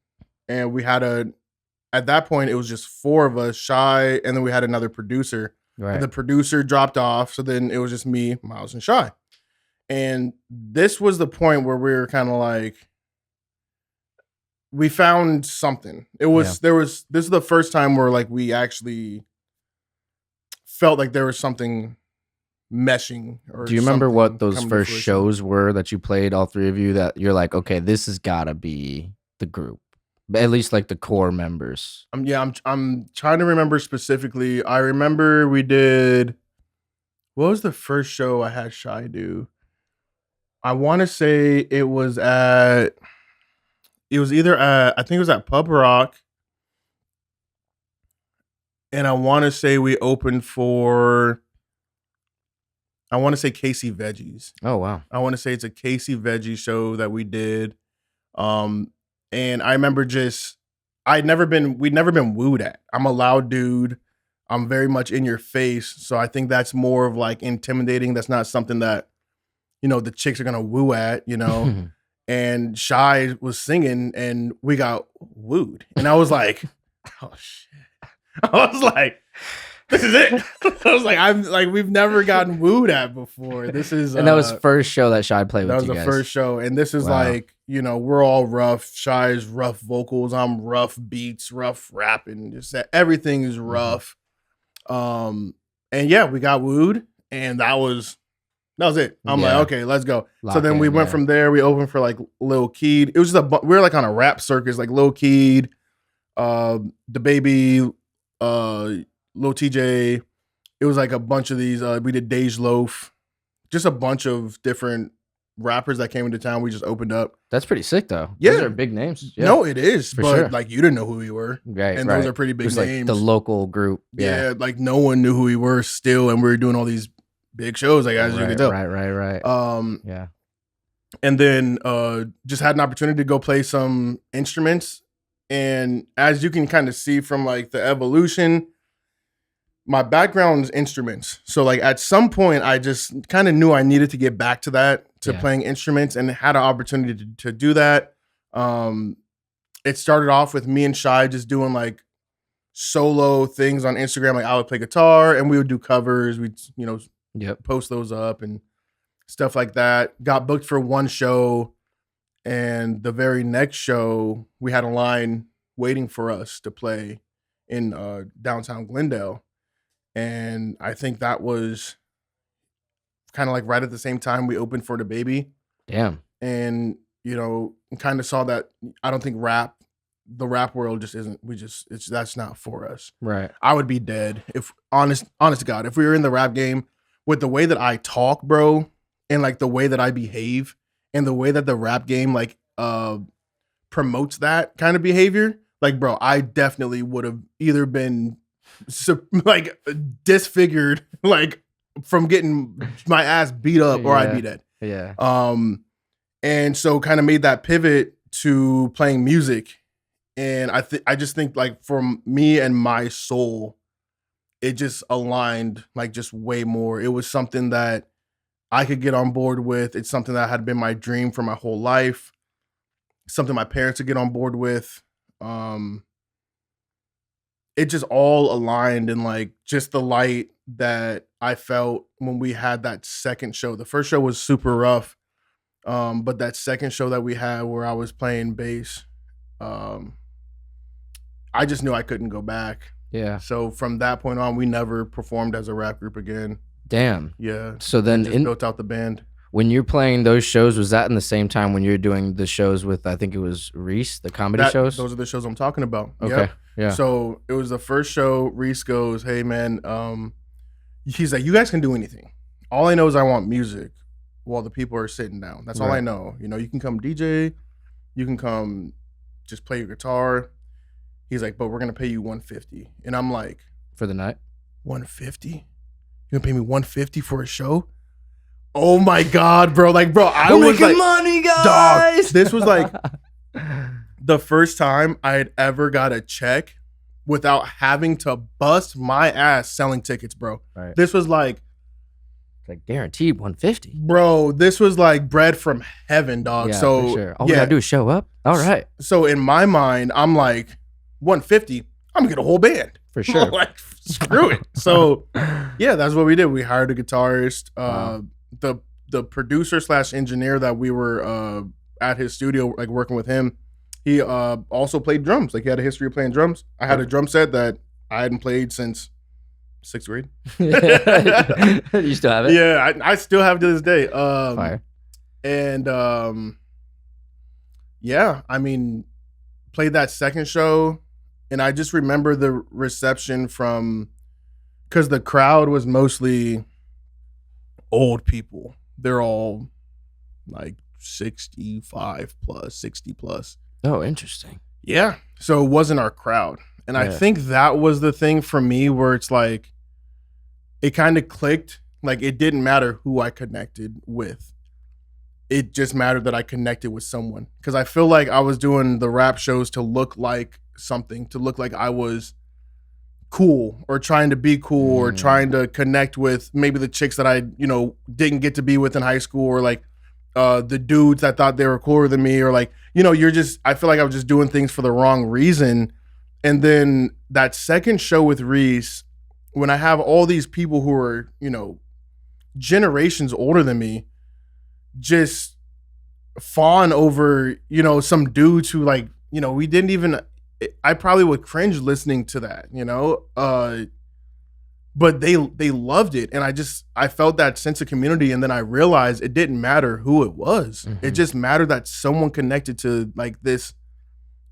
and we had at that point it was just 4 of us, Shy, and then we had another producer. Right. And the producer dropped off, so then it was just me, Miles, and Shy. And this was the point where we were kind of like, we found something. This is the first time where like we actually felt like there was something meshing. Or do you remember what those first shows were that you played, all 3 of you, that you're like, okay, this has got to be the group, at least like the core members? I'm trying to remember specifically. I remember we did. What was the first show I had Shy do? I want to say it was either at, I think it was at Pub Rock. And I want to say we opened for, I want to say Casey Veggies. Oh, wow. I want to say it's a Casey Veggie show that we did. And I remember we'd never been wooed at. I'm a loud dude. I'm very much in your face. So I think that's more of like intimidating. That's not something that, you know, the chicks are going to woo at, you know. And Shy was singing and we got wooed. And I was like, oh shit. I was like, this is it. I was like, we've never gotten wooed at before. This is, and that was first show that Shy played with you guys. That was the first show. And this is like, you know, we're all rough. Shy's rough vocals. I'm rough beats, rough rapping. Just everything is rough. And yeah, we got wooed and that was it. I'm like, okay, let's go. So then we went from there. We opened for like Lil Keed. It was just we were like on a rap circus, like Lil Keed, the Baby, Lil TJ. It was like a bunch of these. We did Dej Loaf, just a bunch of different rappers that came into town. We just opened up. That's pretty sick, though. Yeah, those are big names. Yeah. No, it is, for but sure. Like you didn't know who we were, right? And those are pretty big names. Like the local group. Yeah, like no one knew who we were still, and we were doing all these big shows, like as you can tell. Right. Yeah. And then just had an opportunity to go play some instruments. And as you can kind of see from like the evolution, my background is instruments. So like at some point I just kind of knew I needed to get back to that, to playing instruments, and had an opportunity to do that. It started off with me and Shy just doing like solo things on Instagram. Like I would play guitar and we would do covers. We'd, you know, post those up and stuff like that. Got booked for one show, and the very next show we had a line waiting for us to play in downtown Glendale. And I think that was kind of like right at the same time we opened for the Baby. Damn. And, you know, kind of saw that I don't think the rap world just isn't, that's not for us. Right. I would be dead if honest to God, if we were in the rap game with the way that I talk, bro, and like the way that I behave and the way that the rap game like promotes that kind of behavior, like, bro, I definitely would have either been like disfigured, like from getting my ass beat up, or I'd be dead. Yeah. And so kind of made that pivot to playing music. And I just think like for me and my soul, it just aligned like just way more. It was something that I could get on board with. It's something that had been my dream for my whole life. Something my parents could get on board with. It just all aligned, and like just the light that I felt when we had that second show. The first show was super rough. But that second show that we had where I was playing bass, I just knew I couldn't go back. Yeah. So from that point on, we never performed as a rap group again. Damn. Yeah. So then built out the band. When you're playing those shows, was that in the same time when you're doing the shows with, I think it was Reese, the comedy shows? Those are the shows I'm talking about. Okay. Yep. Yeah. So it was the first show. Reese goes, "Hey man," he's like, "You guys can do anything. All I know is I want music while the people are sitting down. That's all I know. You know, you can come DJ, you can come just play your guitar." He's like, "But we're gonna pay you $150." And I'm like, for the night? $150? You gonna pay me $150 for a show? Oh my God, bro. Like, bro, I was like, money, guys. Dog, this was like the first time I had ever got a check without having to bust my ass selling tickets, bro. Right. This was like guaranteed $150. Bro, this was like bread from heaven, dog. Yeah, so for sure. All we gotta do is show up. All right. So in my mind, I'm like, $150, I'm gonna get a whole band. For sure. Like, screw it. So yeah, that's what we did. We hired a guitarist. Wow. The producer / engineer that we were at his studio, like working with him, he also played drums. Like he had a history of playing drums. I had a drum set that I hadn't played since 6th grade. You still have it? Yeah, I still have to this day. Fire. And yeah, I mean, played that second show, and I just remember the reception from, because the crowd was mostly old people. They're all like 65 plus, 60 plus. Oh, interesting. Yeah. So it wasn't our crowd. And I think that was the thing for me where it's like, it kind of clicked. Like it didn't matter who I connected with. It just mattered that I connected with someone. Because I feel like I was doing the rap shows to look like something, to look like I was cool or trying to be cool or trying to connect with maybe the chicks that I, didn't get to be with in high school, or like the dudes that thought they were cooler than me, or like, I feel like I was just doing things for the wrong reason. And then that second show with Reese, when I have all these people who are, generations older than me, just fawn over, some dudes who like, we didn't even, I probably would cringe listening to that, but they loved it. And I felt that sense of community. And then I realized it didn't matter who it was. Mm-hmm. It just mattered that someone connected to like this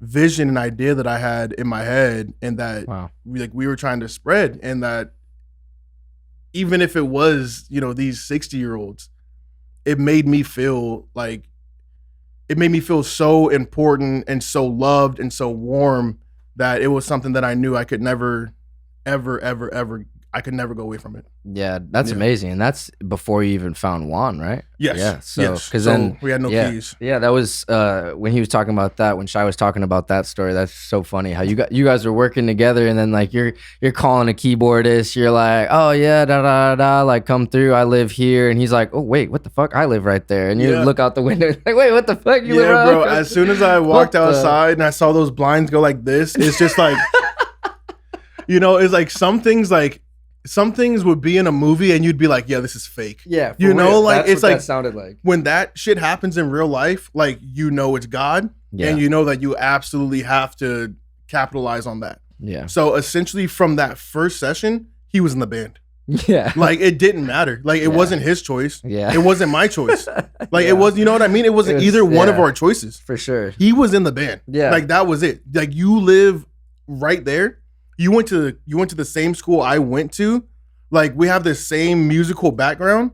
vision and idea that I had in my head, and that we were trying to spread. And that even if it was, these 60-year-olds, it made me feel so important and so loved and so warm that it was something that I knew I could never, ever, I could never go away from it. Yeah, that's amazing. And that's before you even found Juan, right? Yes. Yeah. So, because then we had no keys. Yeah, that was when he was talking about that, when Shai was talking about that story. That's so funny how you guys are working together, and then like you're calling a keyboardist. You're like, oh yeah, da da da, like come through. I live here, and he's like, oh wait, what the fuck? I live right there. And you look out the window, like, wait, what the fuck? You live right bro. As soon as I walked outside and I saw those blinds go like this, it's just like, it's like some things would be in a movie and you'd be like, yeah, this is fake. Yeah. Like it's like, that sounded like when that shit happens in real life, like, it's God, and that you absolutely have to capitalize on that. Yeah. So essentially from that first session, he was in the band. Yeah. Like, it didn't matter. Like, it wasn't his choice. Yeah. It wasn't my choice. Like, it was, you know what I mean? It wasn't either one of our choices. For sure. He was in the band. Yeah. Like, that was it. Like, you live right there. You went to the same school I went to. Like, we have the same musical background.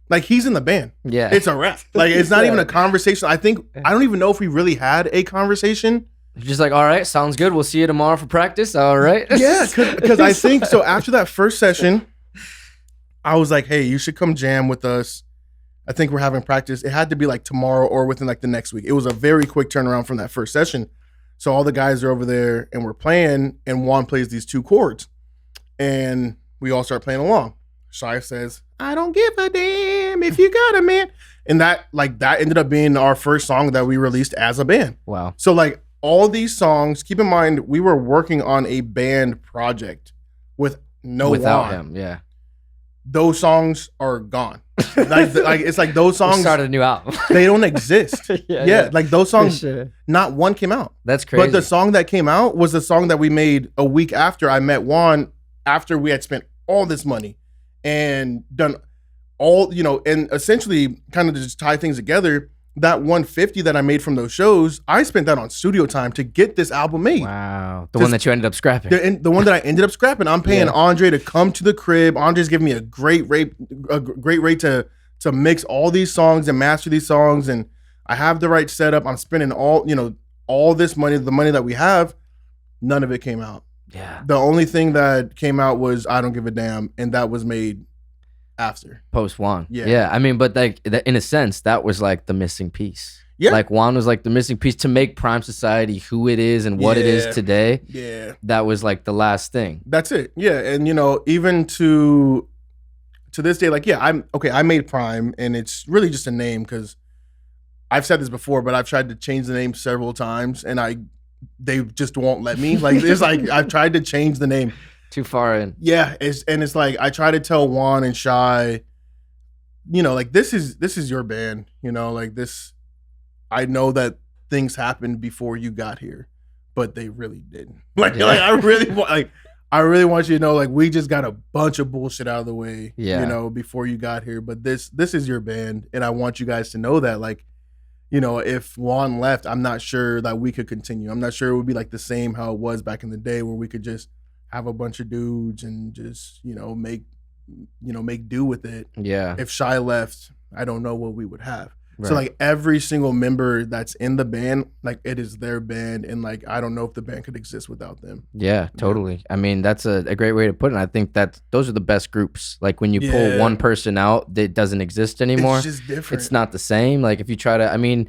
Like, he's in the band. Yeah. It's a wrap. Like, it's not even a conversation. I don't even know if we really had a conversation. Just like, all right, sounds good. We'll see you tomorrow for practice. All right. Yeah, because I think so. After that first session, I was like, hey, you should come jam with us. I think we're having practice. It had to be like tomorrow or within like the next week. It was a very quick turnaround from that first session. So all the guys are over there and we're playing, and Juan plays these 2 chords. And we all start playing along. Shy says, I don't give a damn if you got a man. And that ended up being our first song that we released as a band. Wow. So like all these songs, keep in mind, we were working on a band project without him. Yeah. Those songs are gone. like it's like those songs we started a new album. They don't exist. Yeah, like those songs, not one came out. That's crazy. But the song that came out was the song that we made a week after I met Juan, after we had spent all this money and done all, and essentially kind of just tie things together. That 150 that I made from those shows, I spent that on studio time to get this album made. Wow. The one that you ended up scrapping. The one that I ended up scrapping. I'm paying Andre to come to the crib. Andre's giving me a great rate to mix all these songs and master these songs. And I have the right setup. I'm spending all this money, the money that we have. None of it came out. Yeah. The only thing that came out was I Don't Give a Damn. And that was made after. Post Juan. Yeah. Yeah. I mean, but like in a sense, that was like the missing piece. Yeah. Like Juan was like the missing piece to make Prime Society who it is and what it is today. Yeah. That was like the last thing. That's it. Yeah. And even to this day, like, I made Prime, and it's really just a name because I've said this before, but I've tried to change the name several times and they just won't let me. Like, it's like I've tried to change the name. Too far in. Yeah, it's like I try to tell Juan and Shy, like this is your band, like this. I know that things happened before you got here, but they really didn't. Like I really want you to know, like, we just got a bunch of bullshit out of the way, before you got here. But this is your band, and I want you guys to know that, like, if Juan left, I'm not sure that we could continue. I'm not sure it would be like the same how it was back in the day where we could just have a bunch of dudes and just, make do with it. Yeah. If Shy left, I don't know what we would have. Right. So like every single member that's in the band, like it is their band, and like I don't know if the band could exist without them. Yeah, totally. I mean, that's a great way to put it. And I think that those are the best groups. Like when you pull one person out that doesn't exist anymore, it's just different. It's not the same. Like if you try to, I mean,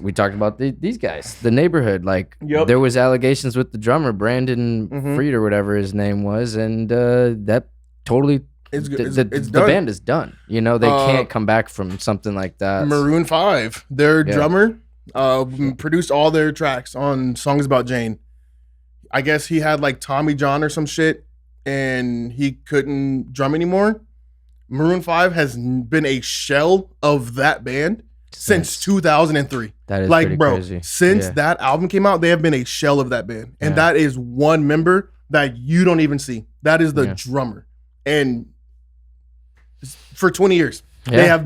we talked about these guys, the neighborhood. Like there was allegations with the drummer Brandon Reid or whatever his name was, and that totally. The band is done. They can't come back from something like that. Maroon 5, their drummer, produced all their tracks on Songs About Jane. I guess he had like Tommy John or some shit, and he couldn't drum anymore. Maroon 5 has been a shell of that band since 2003. That is like, pretty bro, crazy. Since that album came out, they have been a shell of that band. And that is one member that you don't even see. That is the drummer. And for 20 years, they have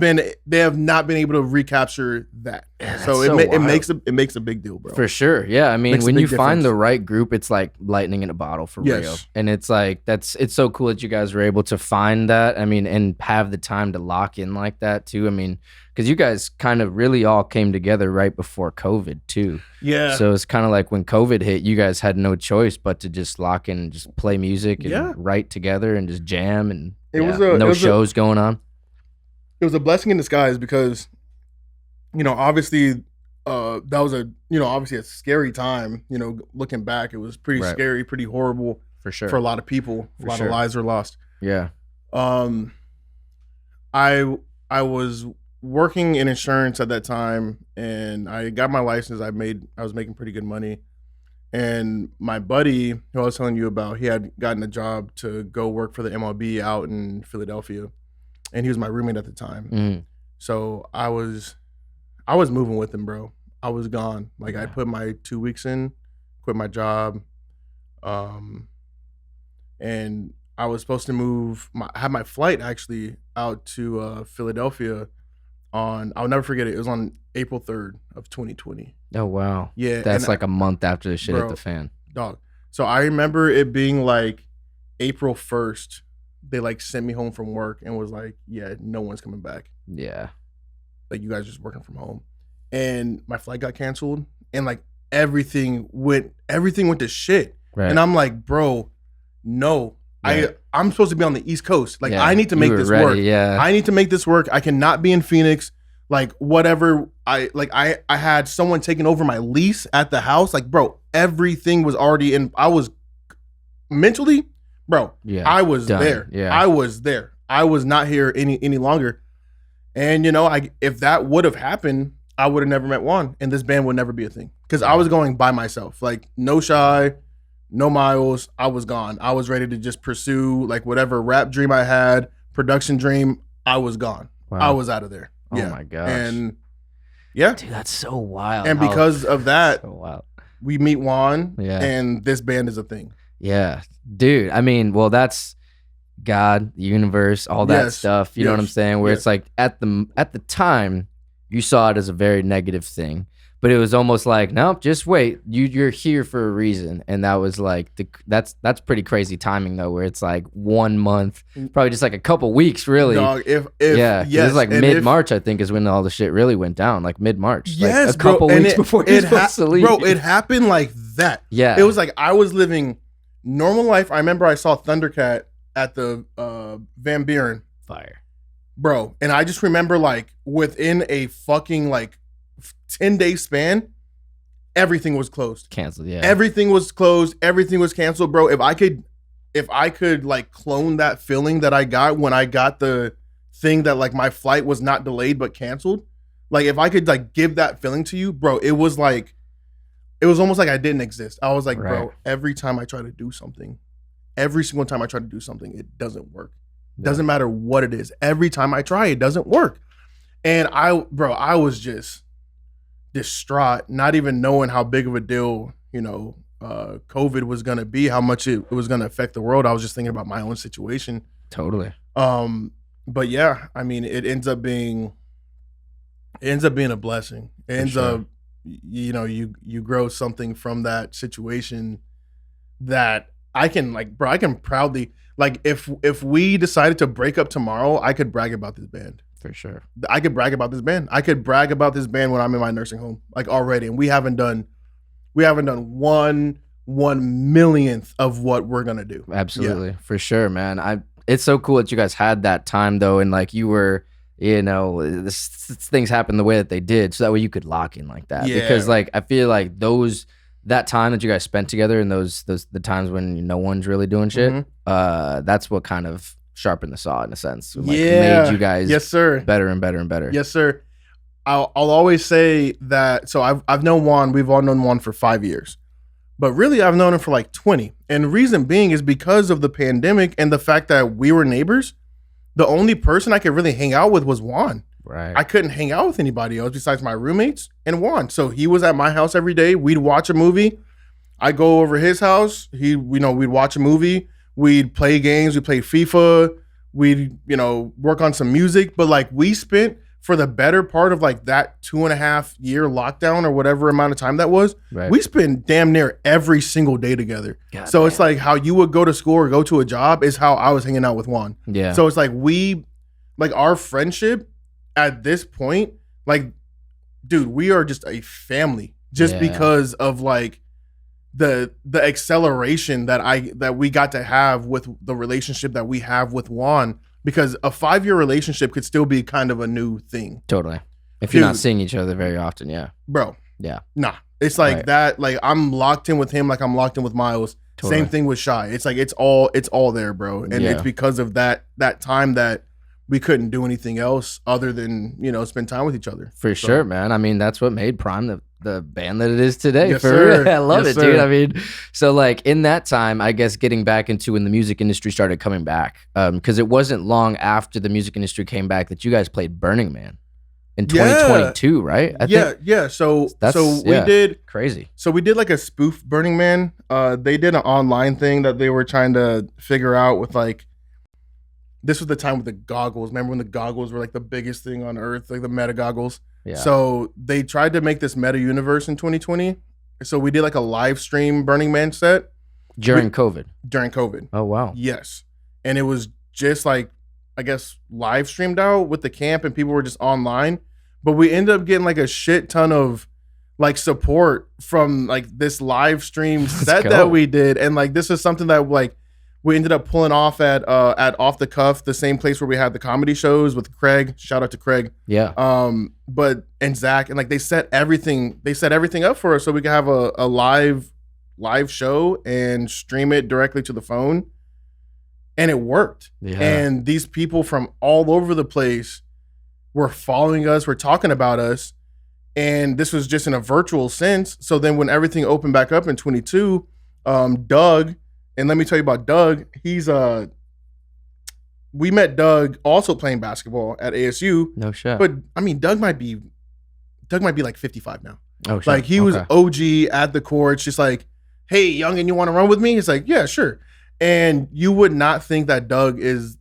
not been able to recapture that. So it makes a big deal, bro. For sure. Yeah. I mean, when you find the right group, it's like lightning in a bottle for real. And it's like it's so cool that you guys were able to find that. I mean, and have the time to lock in like that too. I mean, because you guys kind of really all came together right before COVID too. Yeah. So it's kind of like when COVID hit, you guys had no choice but to just lock in and just play music and write together and just jam, and no shows going on. It was a blessing in disguise because, obviously, that was obviously a scary time. Looking back, it was pretty scary, pretty horrible for sure for a lot of people. A lot of lives were lost. Yeah. I was working in insurance at that time, and I got my license. I was making pretty good money, and my buddy, who I was telling you about, he had gotten a job to go work for the MLB out in Philadelphia. And he was my roommate at the time. So I was moving with him, bro. I was gone. Like I put my 2 weeks in, quit my job. And I was supposed to move. I had my flight actually out to Philadelphia I'll never forget it. It was on April 3rd of 2020. Oh wow. Yeah, that's like a month after the shit hit the fan. Dog. So I remember it being like April 1st. They like sent me home from work and was like, "Yeah, no one's coming back. Yeah, like you guys just working from home." And my flight got canceled, and like everything went to shit. Right. And I'm like, bro, no. Right. I'm supposed to be on the East Coast. Like, I need to make this ready, work. Yeah. I need to make this work. I cannot be in Phoenix. Like, whatever. I had someone taking over my lease at the house. Like, bro, everything was already in. I was mentally, bro. Yeah. I was done. There. Yeah. I was there. I was not here any longer. And you know, if that would have happened, I would have never met Juan, and this band would never be a thing. Because I was going by myself. Like, no Shy. No Miles, I was gone. I was ready to just pursue like whatever rap dream I had, production dream. I was gone. Wow. I was out of there. Oh my gosh. And yeah. Dude, that's so wild. And because of that, we meet Juan and this band is a thing. Yeah. Dude, I mean, well, that's God, the universe, all that stuff. You know what I'm saying? Where it's like at the time, you saw it as a very negative thing. But it was almost like, nope, just wait. You're here for a reason, and that was like that's pretty crazy timing though, where it's like 1 month, probably just like a couple weeks, really. Dog, it's like mid-March, I think, is when all the shit really went down, like mid-March. Yes, like a couple weeks before he was supposed to leave. Bro, it happened like that. Yeah, it was like I was living normal life. I remember I saw Thundercat at the Van Buren Fire, bro, and I just remember like within a fucking like 10-day span, everything was closed. Canceled, yeah. Everything was closed. Everything was canceled, bro. If I could like clone that feeling that I got when I got the thing that like my flight was not delayed but canceled, like if I could like give that feeling to you, bro, it was almost like I didn't exist. I was like, bro, every time I try to do something, every single time I try to do something, it doesn't work. Doesn't matter what it is. Every time I try, it doesn't work. And I was just distraught, not even knowing how big of a deal, you know, COVID was going to be, how much it was going to affect the world. I was just thinking about my own situation. Totally. But yeah, I mean, it ends up being a blessing. It ends up, you know, you grow something from that situation that I can like, bro, I can proudly, like if we decided to break up tomorrow, I could brag about this band. For sure. I could brag about this band. I could brag about this band when I'm in my nursing home, like already. And we haven't done 1/1,000,000th of what we're gonna do. Absolutely. For sure, man. It's so cool that you guys had that time though, and like you were, you know, things happened the way that they did, so that way you could lock in like that. Because like I feel like that time that you guys spent together and the times when no one's really doing shit, that's what kind of sharpened the saw in a sense. Like, made you guys better and better and better. Yes, sir. I'll always say that. So I've known Juan. We've all known Juan for 5 years, but really I've known him for like 20. And the reason being is because of the pandemic and the fact that we were neighbors. The only person I could really hang out with was Juan. Right. I couldn't hang out with anybody else besides my roommates and Juan. So he was at my house every day. We'd watch a movie. I'd go over his house. We'd watch a movie. We'd play games. We played FIFA. We'd, you know, work on some music. But like we spent for the better part of like that 2.5 year lockdown or whatever amount of time that was, we spent damn near every single day together. It's like how you would go to school or go to a job is how I was hanging out with Juan. Yeah. So it's like our friendship at this point, like, dude, we are just a family just because of like the acceleration that we got to have with the relationship that we have with Juan, because a 5-year relationship could still be kind of a new thing. Totally. If you're not seeing each other very often, bro. Yeah. Nah. It's like that. Like I'm locked in with him, like I'm locked in with Miles. Totally. Same thing with Shy. It's like it's all there, bro. And it's because of that time that we couldn't do anything else other than, you know, spend time with each other. For sure, man. I mean, that's what made Prime the band that it is today. Yes, for sir. real. I love yes, it, sir. dude. I mean, so like in that time, I guess getting back into when the music industry started coming back, because it wasn't long after the music industry came back that you guys played Burning Man. in 2022, right? I think. Yeah. So we did crazy. So we did like a spoof Burning Man. They did an online thing that they were trying to figure out with like. This was the time with the goggles. Remember when the goggles were like the biggest thing on earth, like the meta goggles? Yeah. So they tried to make this meta universe in 2020. So we did like a live stream Burning Man set. During COVID. During COVID. Oh, wow. Yes. And it was just like, I guess, live streamed out with the camp and people were just online. But we ended up getting like a shit ton of like support from like this live stream set that we did. And like this is something that like we ended up pulling off at Off the Cuff, the same place where we had the comedy shows with Craig. Shout out to Craig. Yeah. And Zach, and like they set everything up for us so we could have a live show and stream it directly to the phone. And it worked. Yeah. And these people from all over the place were following us, were talking about us. And this was just in a virtual sense. So then when everything opened back up in 22, Doug, and let me tell you about Doug. We met Doug also playing basketball at ASU. No shit. But I mean, Doug might be like 55 now. Oh shit. Like he was OG at the court, just like, hey, youngin, you want to run with me? He's like, yeah, sure. And you would not think that Doug is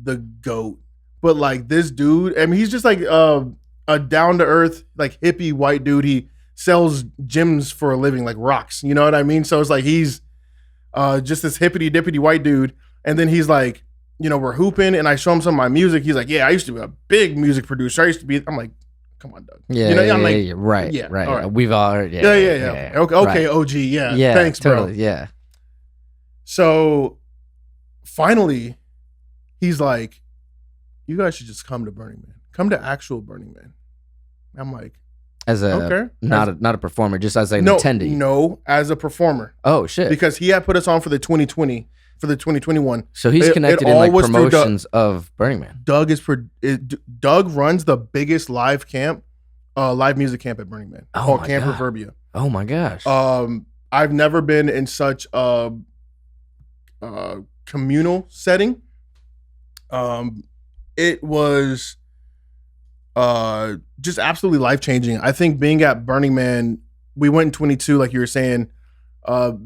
the GOAT, but like this dude, I mean, he's just like a down to earth, like hippie white dude. He sells gyms for a living, like rocks. You know what I mean? So it's like he's just this hippity dippity white dude. And then he's like, you know, we're hooping and I show him some of my music. He's like, yeah, I used to be a big music producer. I'm like, come on, Doug. Yeah, you know, I'm like, right. All right. We've all, yeah. Okay, right. OG, yeah. Thanks, totally, bro. Yeah. So finally, he's like, you guys should just come to Burning Man. Come to actual Burning Man. I'm like, as a not a performer, just as an attendee. No, as a performer. Oh shit! Because he had put us on for the 2020, for the 2021. So he's connected in like promotions of Burning Man. Doug runs the biggest live music camp at Burning Man called Camp Reverbia. Oh my gosh! I've never been in such a communal setting. It was just absolutely life-changing. I think being at Burning Man, we went in 22, like you were saying,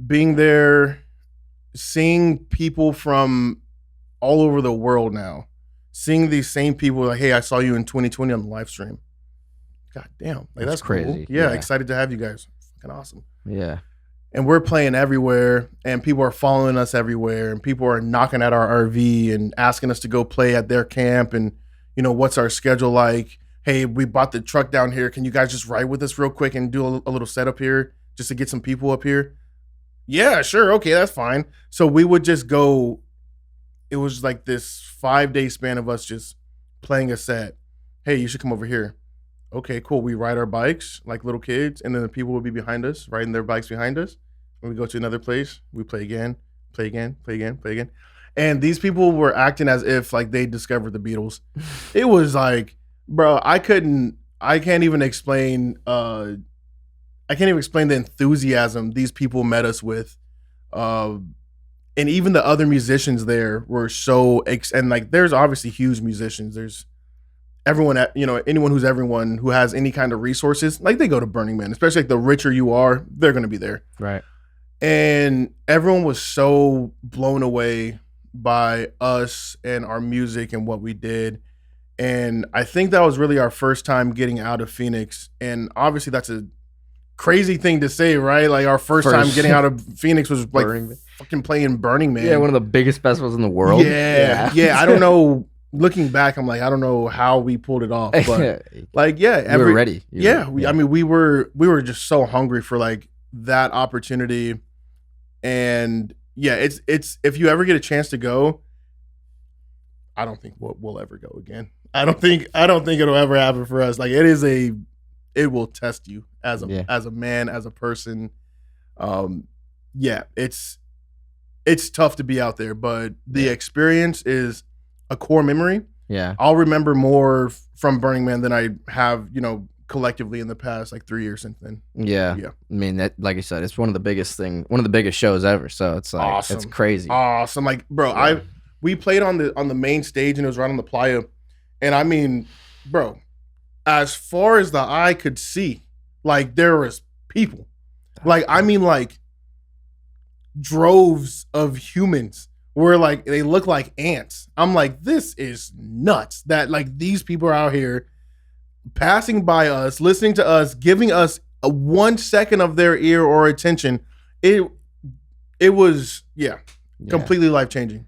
being there, seeing people from all over the world now, seeing these same people like, hey, I saw you in 2020 on the live stream. God damn. Like, that's crazy. Cool. Yeah, excited to have you guys. Fucking awesome. Yeah. And we're playing everywhere, and people are following us everywhere, and people are knocking at our RV and asking us to go play at their camp, and, you know, what's our schedule like? Hey, we bought the truck down here. Can you guys just ride with us real quick and do a little setup here just to get some people up here? Yeah, sure. Okay, that's fine. So we would just go. It was like this 5-day span of us just playing a set. Hey, you should come over here. Okay, cool. We ride our bikes like little kids, and then the people will be behind us, riding their bikes behind us. When we go to another place, we play again. And these people were acting as if like they discovered the Beatles. It was like, bro, I can't even explain the enthusiasm these people met us with. And even the other musicians there were so and like there's obviously huge musicians. There's everyone anyone who has any kind of resources, like they go to Burning Man, especially like the richer you are, they're going to be there. Right. And everyone was so blown away by us and our music and what we did. And I think that was really our first time getting out of Phoenix. And obviously that's a crazy thing to say, right? Like our first time getting out of Phoenix was like fucking playing Burning Man. Yeah, one of the biggest festivals in the world. Yeah. I don't know. Looking back, I'm like, I don't know how we pulled it off, but like, yeah, we were ready. I mean, we were just so hungry for like that opportunity. And yeah, it's if you ever get a chance to go, I don't think we'll ever go again. I don't think it'll ever happen for us. Like it will test you as a man, as a person. Yeah, it's tough to be out there, but the experience is a core memory. Yeah, I'll remember more from Burning Man than I have, collectively in the past like 3 years since then. Yeah. I mean, that, like I said, it's one of the biggest shows ever. So it's like awesome. It's crazy. Awesome. Like, bro, we played on the main stage and it was right on the playa. And I mean, bro, as far as the eye could see, like there was people. Like, I mean, like droves of humans where like they look like ants. I'm like, this is nuts that like these people are out here passing by us, listening to us, giving us a 1 second of their ear or attention. It was completely life changing.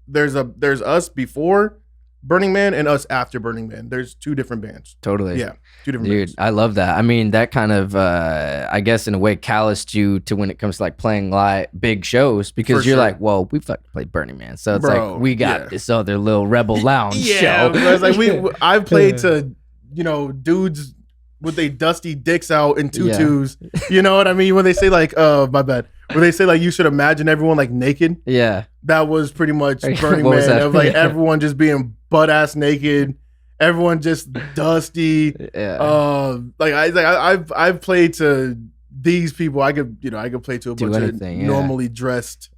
There's us before Burning Man and us after Burning Man. There's 2 different bands. Totally. Yeah, 2 different Dude, bands. I love that. I mean, that kind of, I guess in a way calloused you to when it comes to like playing live big shows because you're like, well, we fucking played Burning Man. So it's like, we got this other little Rebel Lounge show. It's like I've played to, dudes with they dusty dicks out in tutus. You know what I mean? When they say like, my bad. When they say like you should imagine everyone like naked. Yeah. That was pretty much Burning Man. Of like everyone just being butt ass naked. Everyone just dusty. Yeah. I've played to these people. I could play to a bunch of normally dressed,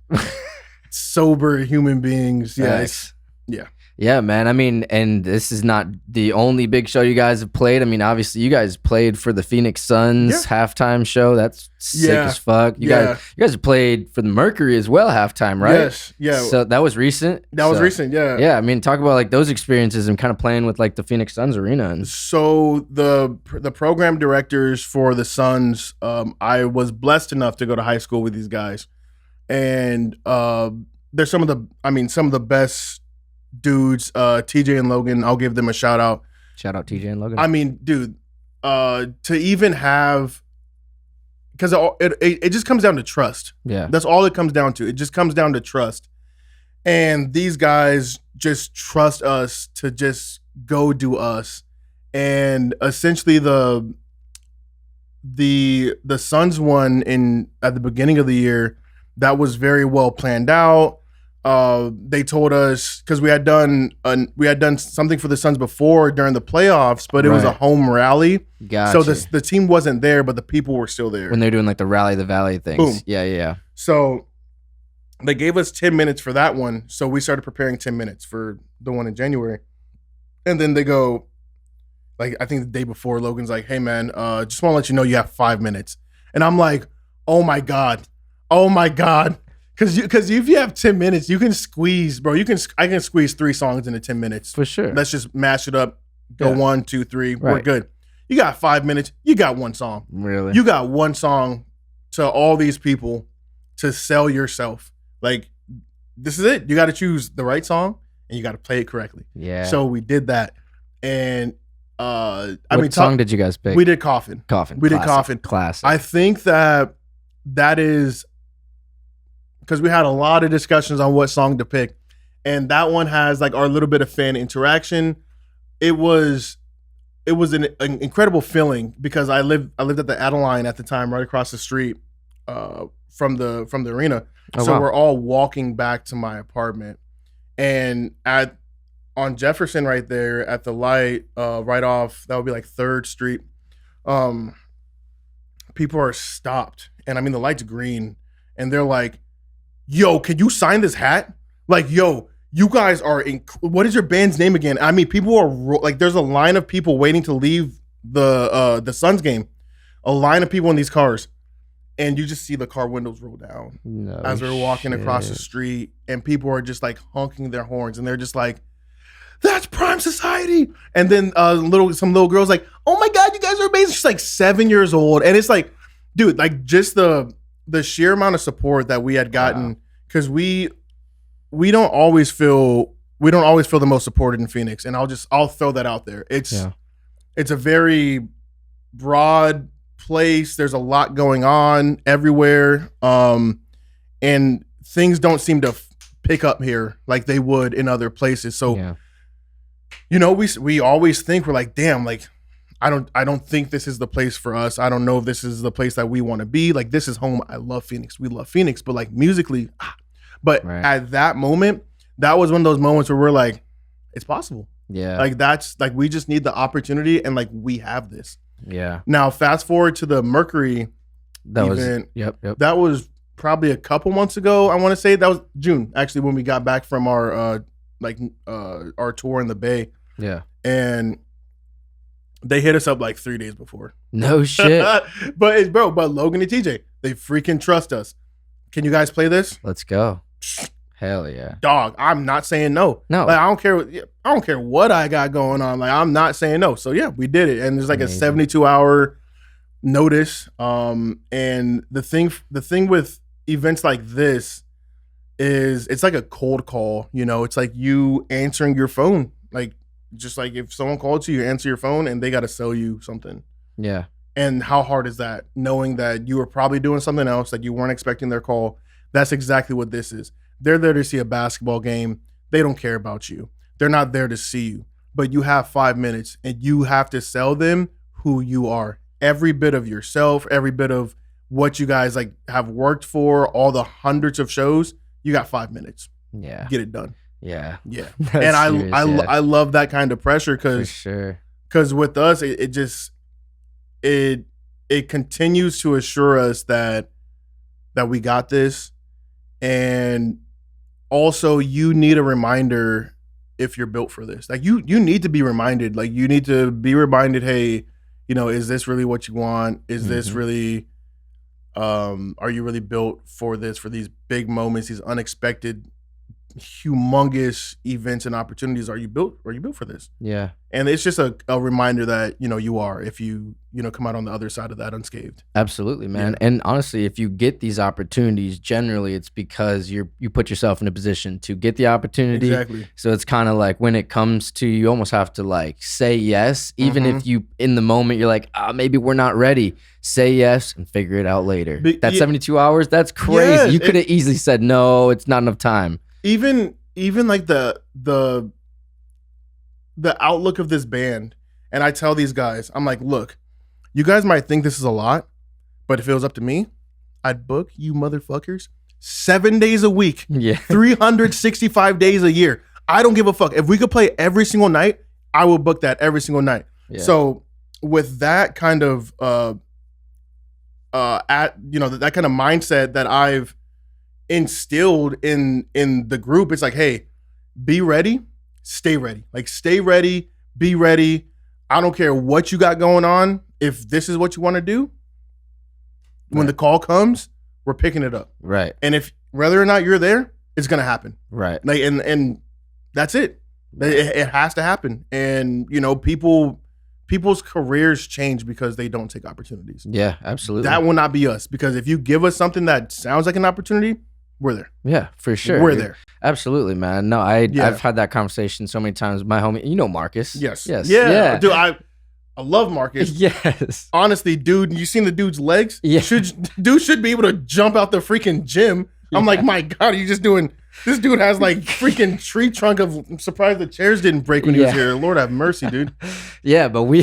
sober human beings. Nice. Yeah. Yeah, man. I mean, and this is not the only big show you guys have played. I mean, obviously, you guys played for the Phoenix Suns halftime show. That's sick as fuck. You guys have played for the Mercury as well halftime, right? Yes. Yeah. So that was recent. Was recent. Yeah. Yeah. I mean, talk about like those experiences and kind of playing with like the Phoenix Suns arena. And so the program directors for the Suns, I was blessed enough to go to high school with these guys, and they're some of the best dudes, TJ and Logan. I'll give them a shout out. Shout out TJ and Logan. I mean, dude, to even have, because it just comes down to trust. Yeah, that's all it comes down to. It just comes down to trust, and these guys just trust us to just go do us. And essentially, the Suns won at the beginning of the year. That was very well planned out. They told us because we had done something for the Suns before during the playoffs, but it was a home rally. Gotcha. So the team wasn't there, but the people were still there when they're doing like the Rally the Valley things. Boom. Yeah. So they gave us 10 minutes for that one, so we started preparing 10 minutes for the one in January, and then they go, like I think the day before, Logan's like, "Hey man, just want to let you know you have 5 minutes," and I'm like, "Oh my god." Because if you have 10 minutes, you can squeeze, bro. I can squeeze 3 songs into 10 minutes for sure. Let's just mash it up. Go 1, 2, 3. Right. We're good. You got 5 minutes. You got 1 song. Really? You got 1 song to all these people to sell yourself. Like, this is it. You got to choose the right song and you got to play it correctly. Yeah. So we did that, and what song did you guys pick? We did Coffin. We did Coffin. Classic. I think that is. Because we had a lot of discussions on what song to pick, and that one has like our little bit of fan interaction. It was an incredible feeling because I lived at the Adeline at the time, right across the street from the arena. So we're all walking back to my apartment, and on Jefferson right there at the light, right off that would be like 3rd Street. People are stopped, and I mean the light's green, and they're like, "Yo, can you sign this hat?" Like, "Yo, you guys are what is your band's name again?" I mean, people are like, there's a line of people waiting to leave the Suns game. A line of people in these cars, and you just see the car windows roll down as we're walking across the street, and people are just like honking their horns, and they're just like, "That's Prime Society." And then some little girl's like, "Oh my God, you guys are amazing." She's like 7 years old, and it's like, dude, like just the sheer amount of support that we had gotten, because we don't always feel the most supported in Phoenix, and I'll throw that out there. It's a very broad place. There's a lot going on everywhere, and things don't seem to pick up here like they would in other places. So, we always think, we're like, damn, like I don't think this is the place for us. I don't know if this is the place that we want to be. Like, this is home. I love Phoenix. We love Phoenix, but like musically, at that moment, that was one of those moments where we're like, it's possible. Yeah. Like that's like, we just need the opportunity, and like we have this. Yeah. Now fast forward to the Mercury event. That was probably a couple months ago. I want to say that was June, actually, when we got back from our tour in the Bay. Yeah. and they hit us up like 3 days before. No shit. but Logan and TJ, they freaking trust us. Can you guys play this? Let's go. Hell yeah. Dog, I'm not saying no. No. Like, I don't care what I got going on. Like, I'm not saying no. So yeah, we did it. And there's like a 72-hour notice. And the thing with events like this is it's like a cold call, you know. It's like you answering your phone. Like, just like if someone called you answer your phone and they got to sell you something. Yeah. And how hard is that? Knowing that you were probably doing something else, that you weren't expecting their call. That's exactly what this is. They're there to see a basketball game. They don't care about you. They're not there to see you. But you have 5 minutes and you have to sell them who you are. Every bit of yourself, every bit of what you guys like have worked for, all the hundreds of shows, you got 5 minutes. Yeah. Get it done. Yeah. Yeah. And I love that kind of pressure because with us, it just continues to assure us that we got this. And also, you need a reminder if you're built for this. Like, you need to be reminded. Like, you need to be reminded, hey, you know, is this really what you want? Is this really, are you really built for this, for these big moments, these unexpected, humongous events and opportunities? Are you built for this? Yeah. And it's just a reminder that, you know, you are, if you come out on the other side of that unscathed. Absolutely, man. Yeah. And honestly, if you get these opportunities, generally it's because you put yourself in a position to get the opportunity. Exactly. So it's kind of like when it comes to, you almost have to like say yes, even if you, in the moment, you're like, maybe we're not ready. Say yes and figure it out later. That 72 hours, that's crazy. Yeah, you could have easily said, no, it's not enough time. Even like the outlook of this band, and I tell these guys, I'm like, look, you guys might think this is a lot, but if it was up to me, I'd book you motherfuckers 7 days a week, 365 days a year. I don't give a fuck. If we could play every single night, I will book that every single night. Yeah. So with that kind of that kind of mindset that I've instilled in the group, it's like, hey, be ready, stay ready. Like, stay ready, be ready. I don't care what you got going on. If this is what you want to do, when the call comes, we're picking it up. Right. And if whether or not you're there, it's gonna happen. Right. Like, and that's it. It has to happen. And you know, people's careers change because they don't take opportunities. Yeah, absolutely. That will not be us, because if you give us something that sounds like an opportunity, we're there. Yeah, for sure. We're there. Absolutely, man. No, I've had that conversation so many times with my homie. You know Marcus. Yes. Yeah. Dude, I love Marcus. Yes. Honestly, dude, you seen the dude's legs? Yeah. Dude should be able to jump out the freaking gym. I'm like, my God, are you just doing... This dude has like freaking tree trunk of... I'm surprised the chairs didn't break when he was here. Lord have mercy, dude. Yeah, but we...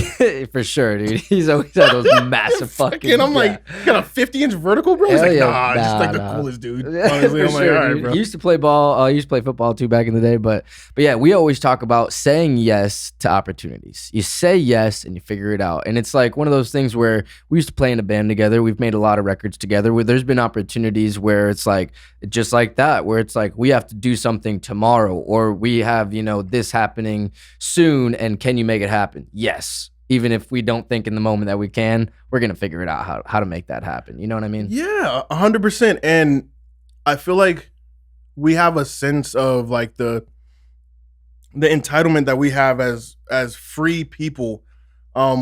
For sure, dude. He's always had those massive fucking... I'm like, you got a 50-inch vertical, bro? He's like, just like the coolest dude. Honestly, I'm like, all right, bro. He used to play ball. He used to play football too back in the day. But yeah, we always talk about saying yes to opportunities. You say yes and you figure it out. And it's like one of those things where we used to play in a band together. We've made a lot of records together where there's been opportunities where it's like, just like that, where it's like, we have to do something tomorrow, or we have, you know, this happening soon, and can you make it happen? Yes. Even if we don't think in the moment that we can, we're going to figure it out how to make that happen. You know what I mean? Yeah, 100%. And I feel like we have a sense of like the entitlement that we have as free people.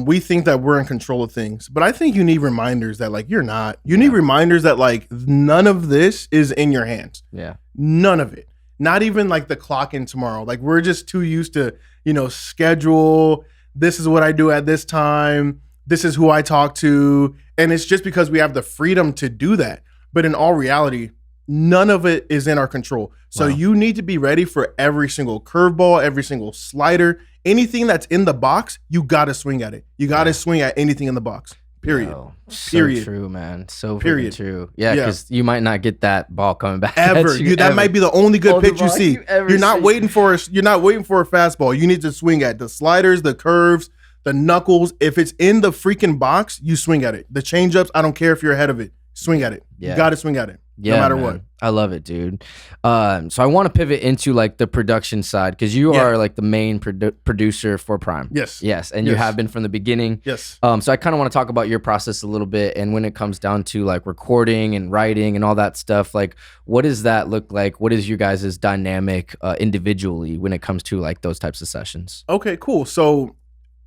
We think that we're in control of things, but I think you need reminders that like you're not. You need reminders that like none of this is in your hands. Yeah. None of it. Not even like the clock in tomorrow. Like, we're just too used to, you know, schedule. This is what I do at this time. This is who I talk to. And it's just because we have the freedom to do that. But in all reality, none of it is in our control. So you need to be ready for every single curveball, every single slider, anything that's in the box, you got to swing at it. You got to swing at anything in the box. Period. So true, man. So true. Yeah, because you might not get that ball coming back ever. That might be the only good pitch you see. You're not waiting for a fastball. You need to swing at the sliders, the curves, the knuckles. If it's in the freaking box, you swing at it. The changeups, I don't care if you're ahead of it. swing at it. Yeah. You got to swing at it. Yeah, no matter man. what. I love it, dude. So I want to pivot into like the production side because you are like the main producer for Prime. Yes. And you have been from the beginning. Yes. So I kind of want to talk about your process a little bit, and when it comes down to like recording and writing and all that stuff, like what does that look like? What is you guys' dynamic individually when it comes to like those types of sessions? Okay, cool. So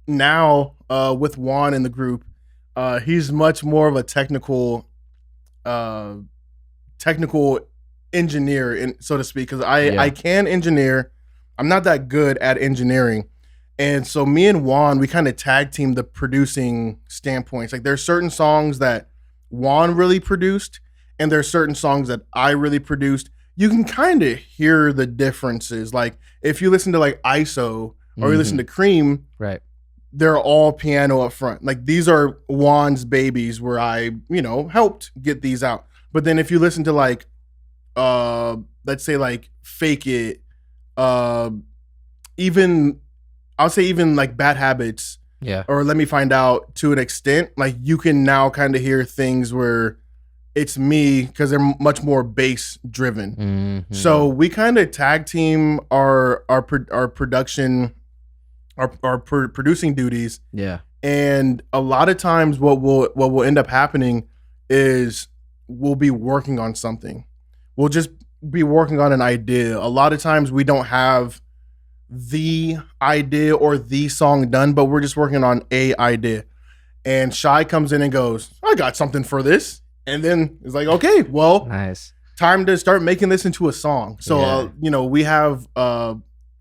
now with Juan in the group, he's much more of a technical engineer, so to speak, because I can engineer. I'm not that good at engineering. And so me and Juan, we kind of tag team the producing standpoints. Like there's certain songs that Juan really produced, and there's certain songs that I really produced. You can kind of hear the differences. Like if you listen to like ISO or you listen to Cream, right? They're all piano up front. Like these are Juan's babies where I, helped get these out. But then if you listen to like, let's say like Fake It, even like Bad Habits, or Let Me Find Out to an extent, like you can now kind of hear things where it's me because they're much more bass driven. Mm-hmm. So we kind of tag team our production, our producing duties. Yeah. And a lot of times what will end up happening is we'll be working on something. We'll just be working on an idea. A lot of times we don't have the idea or the song done, but we're just working on a idea. And Shy comes in and goes, I got something for this. And then it's like, okay, well, nice. Time to start making this into a song. So,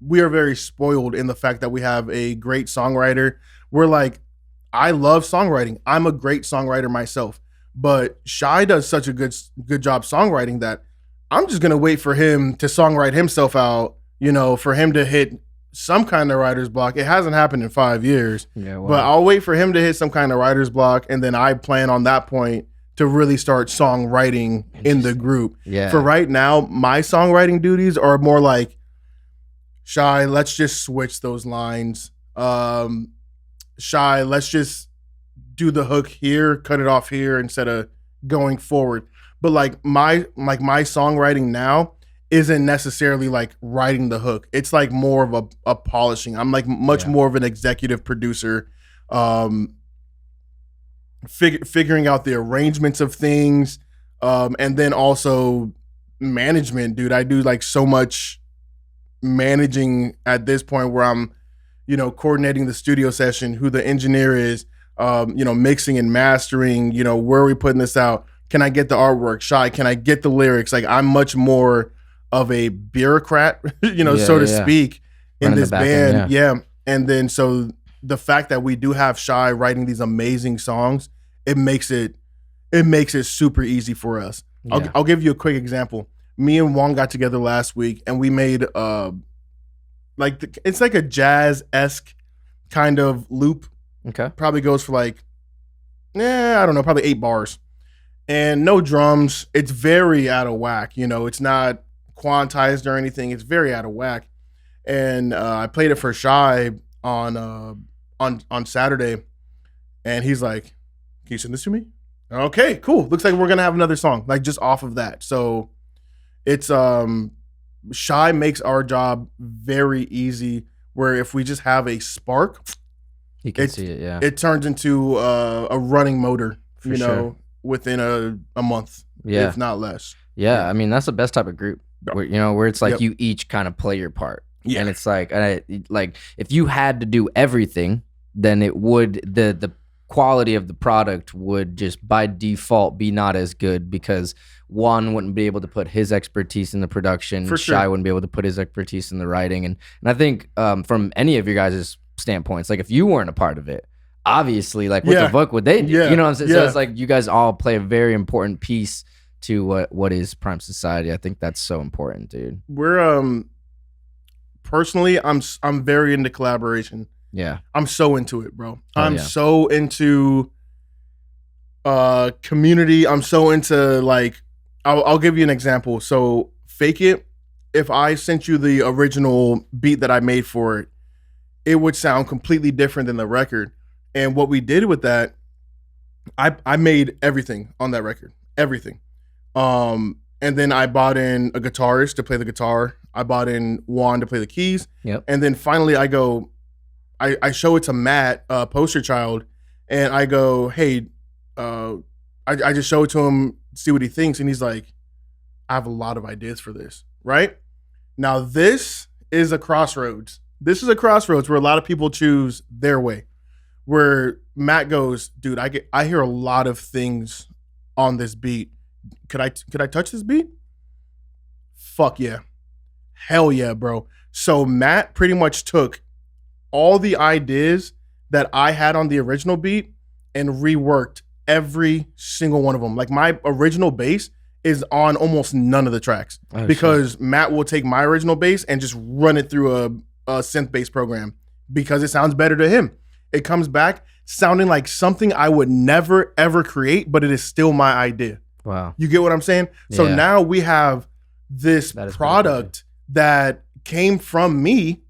we are very spoiled in the fact that we have a great songwriter. We're like, I love songwriting. I'm a great songwriter myself, but Shy does such a good job songwriting that I'm just going to wait for him to songwrite himself out, for him to hit some kind of writer's block. It hasn't happened in 5 years, but I'll wait for him to hit some kind of writer's block. And then I plan on that point to really start songwriting in the group. Yeah. For right now, my songwriting duties are more like, Shy, let's just switch those lines. Shy, let's just do the hook here, cut it off here instead of going forward. But like my songwriting now isn't necessarily like writing the hook. It's like more of a polishing. I'm like much more of an executive producer, figuring out the arrangements of things, and then also management, dude. I do like so much managing at this point where I'm, coordinating the studio session, who the engineer is, mixing and mastering, where are we putting this out? Can I get the artwork? Shy, can I get the lyrics? Like I'm much more of a bureaucrat, so to speak, in this band. And then so the fact that we do have Shy writing these amazing songs, it makes it super easy for us. I'll give you a quick example. Me and Juan got together last week and we made it's like a jazz-esque kind of loop. Okay. Probably goes for like, I don't know, probably 8 bars. And no drums. It's very out of whack. It's not quantized or anything. It's very out of whack. And I played it for Shy on Saturday. And he's like, can you send this to me? Okay, cool. Looks like we're going to have another song, like just off of that. So it's Shy makes our job very easy, where if we just have a spark, you can see it. Yeah, it turns into a running motor, within a month, if not less. Yeah, I mean that's the best type of group, where it's like you each kind of play your part, and it's like if you had to do everything, then it would the quality of the product would just by default be not as good because Juan wouldn't be able to put his expertise in the production. For sure. Shy wouldn't be able to put his expertise in the writing. And I think from any of your guys' standpoints, like if you weren't a part of it, obviously, like what the fuck would they do? You know what I'm saying? So it's like you guys all play a very important piece to what is Prime Society. I think that's so important, dude. We're personally, I'm very into collaboration. Yeah. I'm so into it, bro. I'm so into community. I'm so into like, I'll give you an example. So Fake It, if I sent you the original beat that I made for it, it would sound completely different than the record. And what we did with that, I made everything on that record. everything. And then I bought in a guitarist to play the guitar. I bought in Juan to play the keys. Yep. And then finally I show it to Matt, poster child, and I go, hey, I just show it to him, see what he thinks. And he's like, I have a lot of ideas for this, right? Now, this is a crossroads. This is a crossroads where a lot of people choose their way. Where Matt goes, dude, I hear a lot of things on this beat. Could I touch this beat? Fuck yeah. Hell yeah, bro. So Matt pretty much took all the ideas that I had on the original beat and reworked every single one of them. Like my original bass is on almost none of the tracks because Matt will take my original bass and just run it through a synth bass program because it sounds better to him. It comes back sounding like something I would never ever create, but it is still my idea. Wow. You get what I'm saying? So now we have this product that came from me,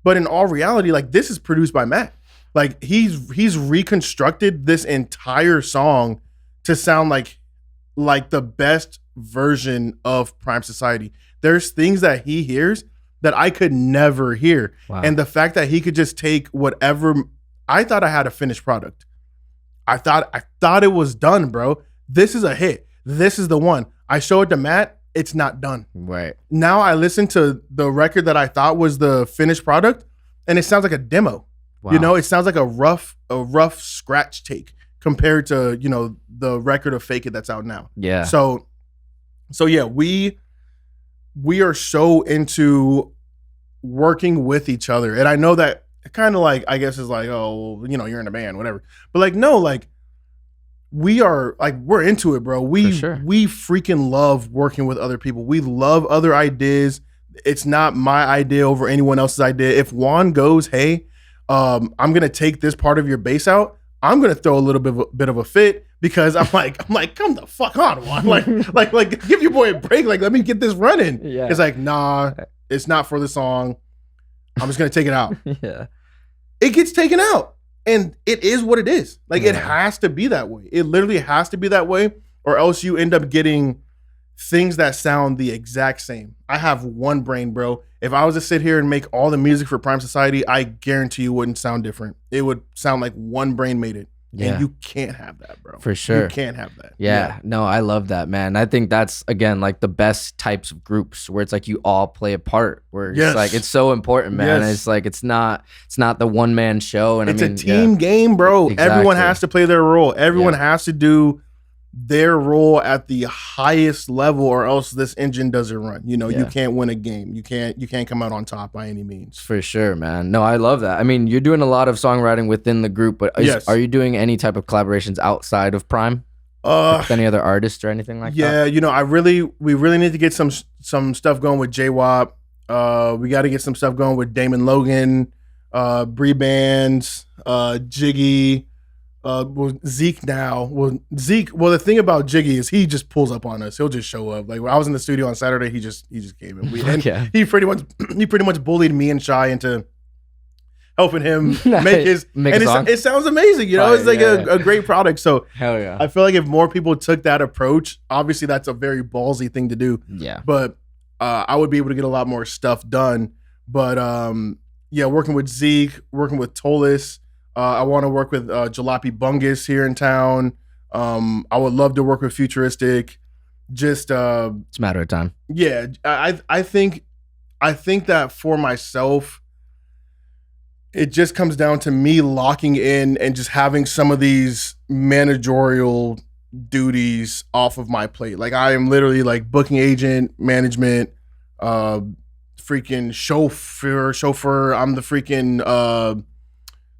but in all reality, like this is produced by Matt. Like he's reconstructed this entire song to sound like the best version of Prime Society. There's things that he hears that I could never hear. Wow. And the fact that he could just take whatever, I thought I had a finished product. I thought it was done, bro. This is a hit. This is the one. I show it to Matt, it's not done. Right. Now I listen to the record that I thought was the finished product and it sounds like a demo. Wow. You know, it sounds like a rough scratch take compared to, you know, the record of Fake It that's out now. Yeah. So yeah, we are so into working with each other. And I know that kind of like, I guess is like, oh, you know, you're in a band, whatever. But like, no, like we're into it, bro. We freaking love working with other people. We love other ideas. It's not my idea over anyone else's idea. If Juan goes, hey, I'm going to take this part of your bass out, I'm going to throw a little bit of a fit because I'm like, come the fuck on, Juan. Like, give your boy a break. Like, let me get this running. Yeah. It's like, nah, it's not for the song. I'm just going to take it out. Yeah. It gets taken out and it is what it is. Like, it has to be that way. It literally has to be that way or else you end up getting things that sound the exact same. I have one brain, bro. If I was to sit here and make all the music for Prime Society, I guarantee you wouldn't sound different. It would sound like one brain made it. Yeah. And you can't have that, bro. For sure. You can't have that. Yeah. No, I love that, man. I think that's, again, like the best types of groups where it's like you all play a part, where it's like, it's so important, man. It's like, it's not the one man show. And it's a team game, bro. Exactly. Everyone has to play their role. Everyone has to do their role at the highest level or else this engine doesn't run. You know, you can't win a game. You can't come out on top by any means. For sure, man. No, I love that. I mean, you're doing a lot of songwriting within the group, but are you doing any type of collaborations outside of Prime? With any other artists or anything like that? Yeah, you know, we really need to get some stuff going with J-Wop. We got to get some stuff going with Damon Logan, Bree Bands, Jiggy. Zeke now. The thing about Jiggy is he just pulls up on us. He'll just show up. Like when I was in the studio on Saturday, he just came in. He pretty much bullied me and Shy into helping him make his song. It sounds amazing, you know. It's like a great product. So hell yeah. I feel like if more people took that approach, obviously that's a very ballsy thing to do. Yeah. But I would be able to get a lot more stuff done. But working with Zeke, working with Tolis. I want to work with Jalopy Bungus here in town. I would love to work with Futuristic. Just it's a matter of time. Yeah, I think that for myself, it just comes down to me locking in and just having some of these managerial duties off of my plate. Like I am literally like booking agent, management, freaking chauffeur. I'm the freaking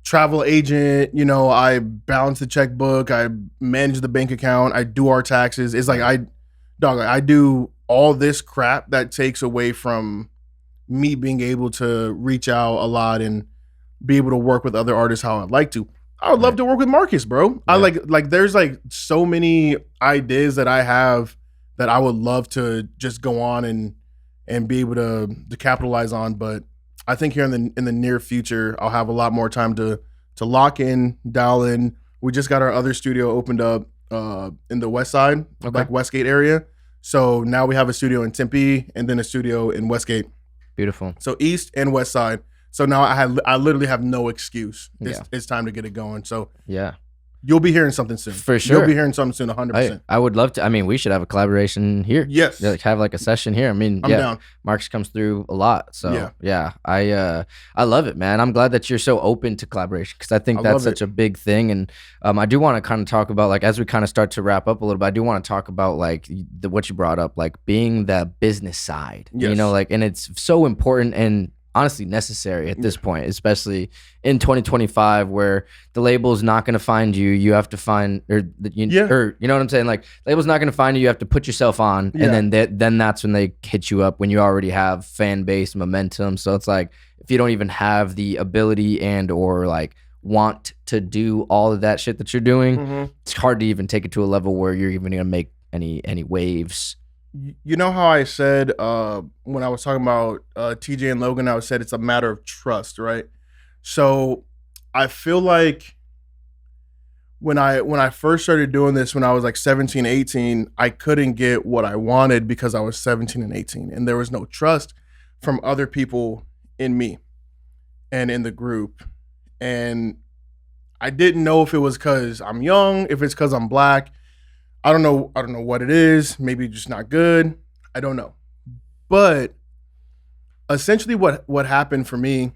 travel agent, you know, I balance the checkbook, I manage the bank account, I do our taxes. It's like I do all this crap that takes away from me being able to reach out a lot and be able to work with other artists how I'd like to. I would love to work with Marcus, bro. Yeah. I like there's like so many ideas that I have that I would love to just go on and be able to capitalize on, but I think here in the near future, I'll have a lot more time to lock in, dial in. We just got our other studio opened up in the West Side, like Westgate area. So now we have a studio in Tempe and then a studio in Westgate. Beautiful. So East and West Side. So now I literally have no excuse. It's time to get it going. So yeah. You'll be hearing something soon. For sure. You'll be hearing something soon, 100%. I would love to. I mean, we should have a collaboration here. Yes. Like have like a session here. I mean, I'm down. Marks comes through a lot. So yeah, I love it, man. I'm glad that you're so open to collaboration because I think that's such a big thing. And I do want to kind of talk about, like, as we kind of start to wrap up a little bit, I do want to talk about like what you brought up, like being the business side, you know, like, and it's so important and honestly necessary at this point, especially in 2025 where the label's not going to find you. You have to find, or you know what I'm saying? Like, label's not going to find you. You have to put yourself on, and then that's when they hit you up when you already have fan base momentum. So it's like, if you don't even have the ability and or like want to do all of that shit that you're doing, it's hard to even take it to a level where you're even going to make any waves. You know how I said when I was talking about TJ and Logan, I said it's a matter of trust, right? So I feel like when I first started doing this, when I was like 17, 18, I couldn't get what I wanted because I was 17 and 18, and there was no trust from other people in me and in the group. And I didn't know if it was because I'm young, if it's because I'm black. I don't know what it is. Maybe just not good. I don't know. But essentially what happened for me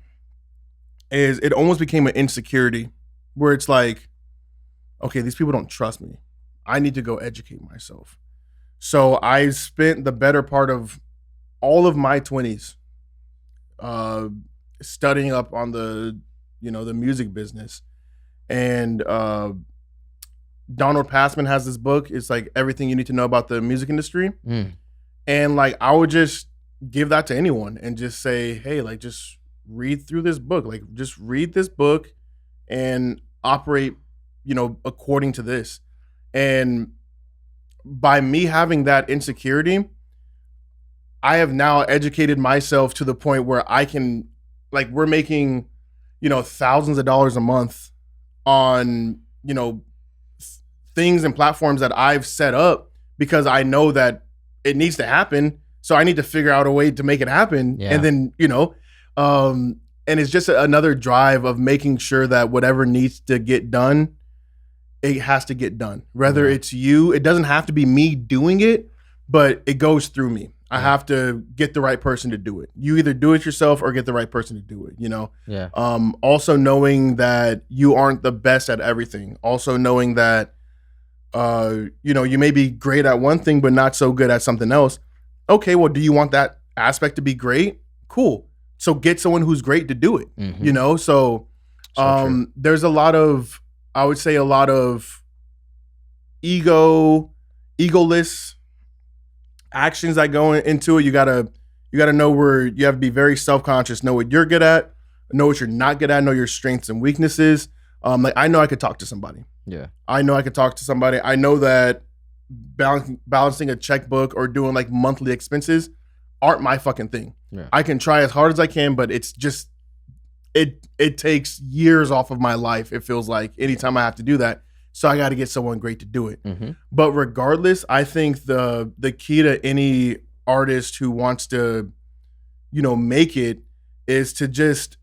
is it almost became an insecurity where it's like, okay, these people don't trust me. I need to go educate myself. So I spent the better part of all of my 20s studying up on the music business. And Donald Passman has this book. It's like everything you need to know about the music industry. And like, I would just give that to anyone and just say, hey, like, just read through this book. Like, just read this book and operate, according to this. And by me having that insecurity, I have now educated myself to the point where I can, like, we're making, thousands of dollars a month on, things and platforms that I've set up because I know that it needs to happen. So I need to figure out a way to make it happen. Yeah. And then, and it's just another drive of making sure that whatever needs to get done, it has to get done. Whether it's you, it doesn't have to be me doing it, but it goes through me. I have to get the right person to do it. You either do it yourself or get the right person to do it, Yeah. Also knowing that you aren't the best at everything. Also knowing that you may be great at one thing but not so good at something else. Okay, well, do you want that aspect to be great? Cool. So get someone who's great to do it. So there's a lot of, I would say, a lot of egoless actions that go into it. You gotta know where you have to be very self-conscious, know what you're good at, know what you're not good at, know your strengths and weaknesses. Like, I know I could talk to somebody. Yeah. I know I could talk to somebody. I know that balancing a checkbook or doing like monthly expenses aren't my fucking thing. Yeah. I can try as hard as I can, but it's just, it takes years off of my life. It feels like anytime I have to do that. So I got to get someone great to do it. But regardless, I think the key to any artist who wants to, make it is to just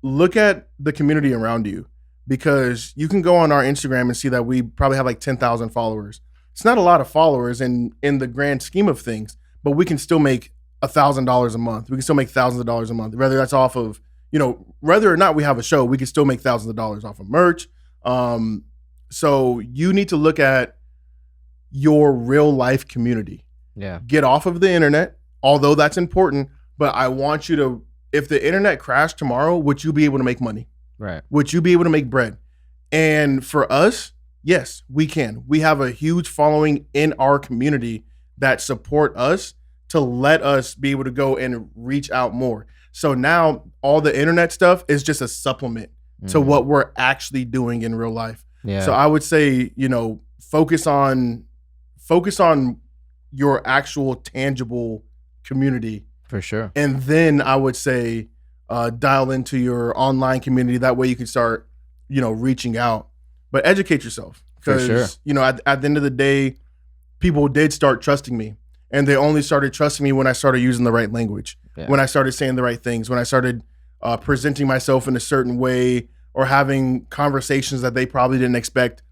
look at the community around you. Because you can go on our Instagram and see that we probably have like 10,000 followers. It's not a lot of followers in the grand scheme of things, but we can still make $1,000 a month. We can still make thousands of dollars a month. Whether that's off of, whether or not we have a show, we can still make thousands of dollars off of merch. So you need to look at your real life community. Yeah. Get off of the internet, although that's important, but I want you to, if the internet crashed tomorrow, would you be able to make money? Right. Would you be able to make bread? And for us, yes, we can. We have a huge following in our community that support us to let us be able to go and reach out more. So now all the internet stuff is just a supplement to what we're actually doing in real life. Yeah. So I would say, focus on your actual tangible community. For sure. And then I would say, dial into your online community. That way you can start, reaching out. But educate yourself. Because, sure. at the end of the day, people did start trusting me. And they only started trusting me when I started using the right language, when I started saying the right things, when I started presenting myself in a certain way or having conversations that they probably didn't expect,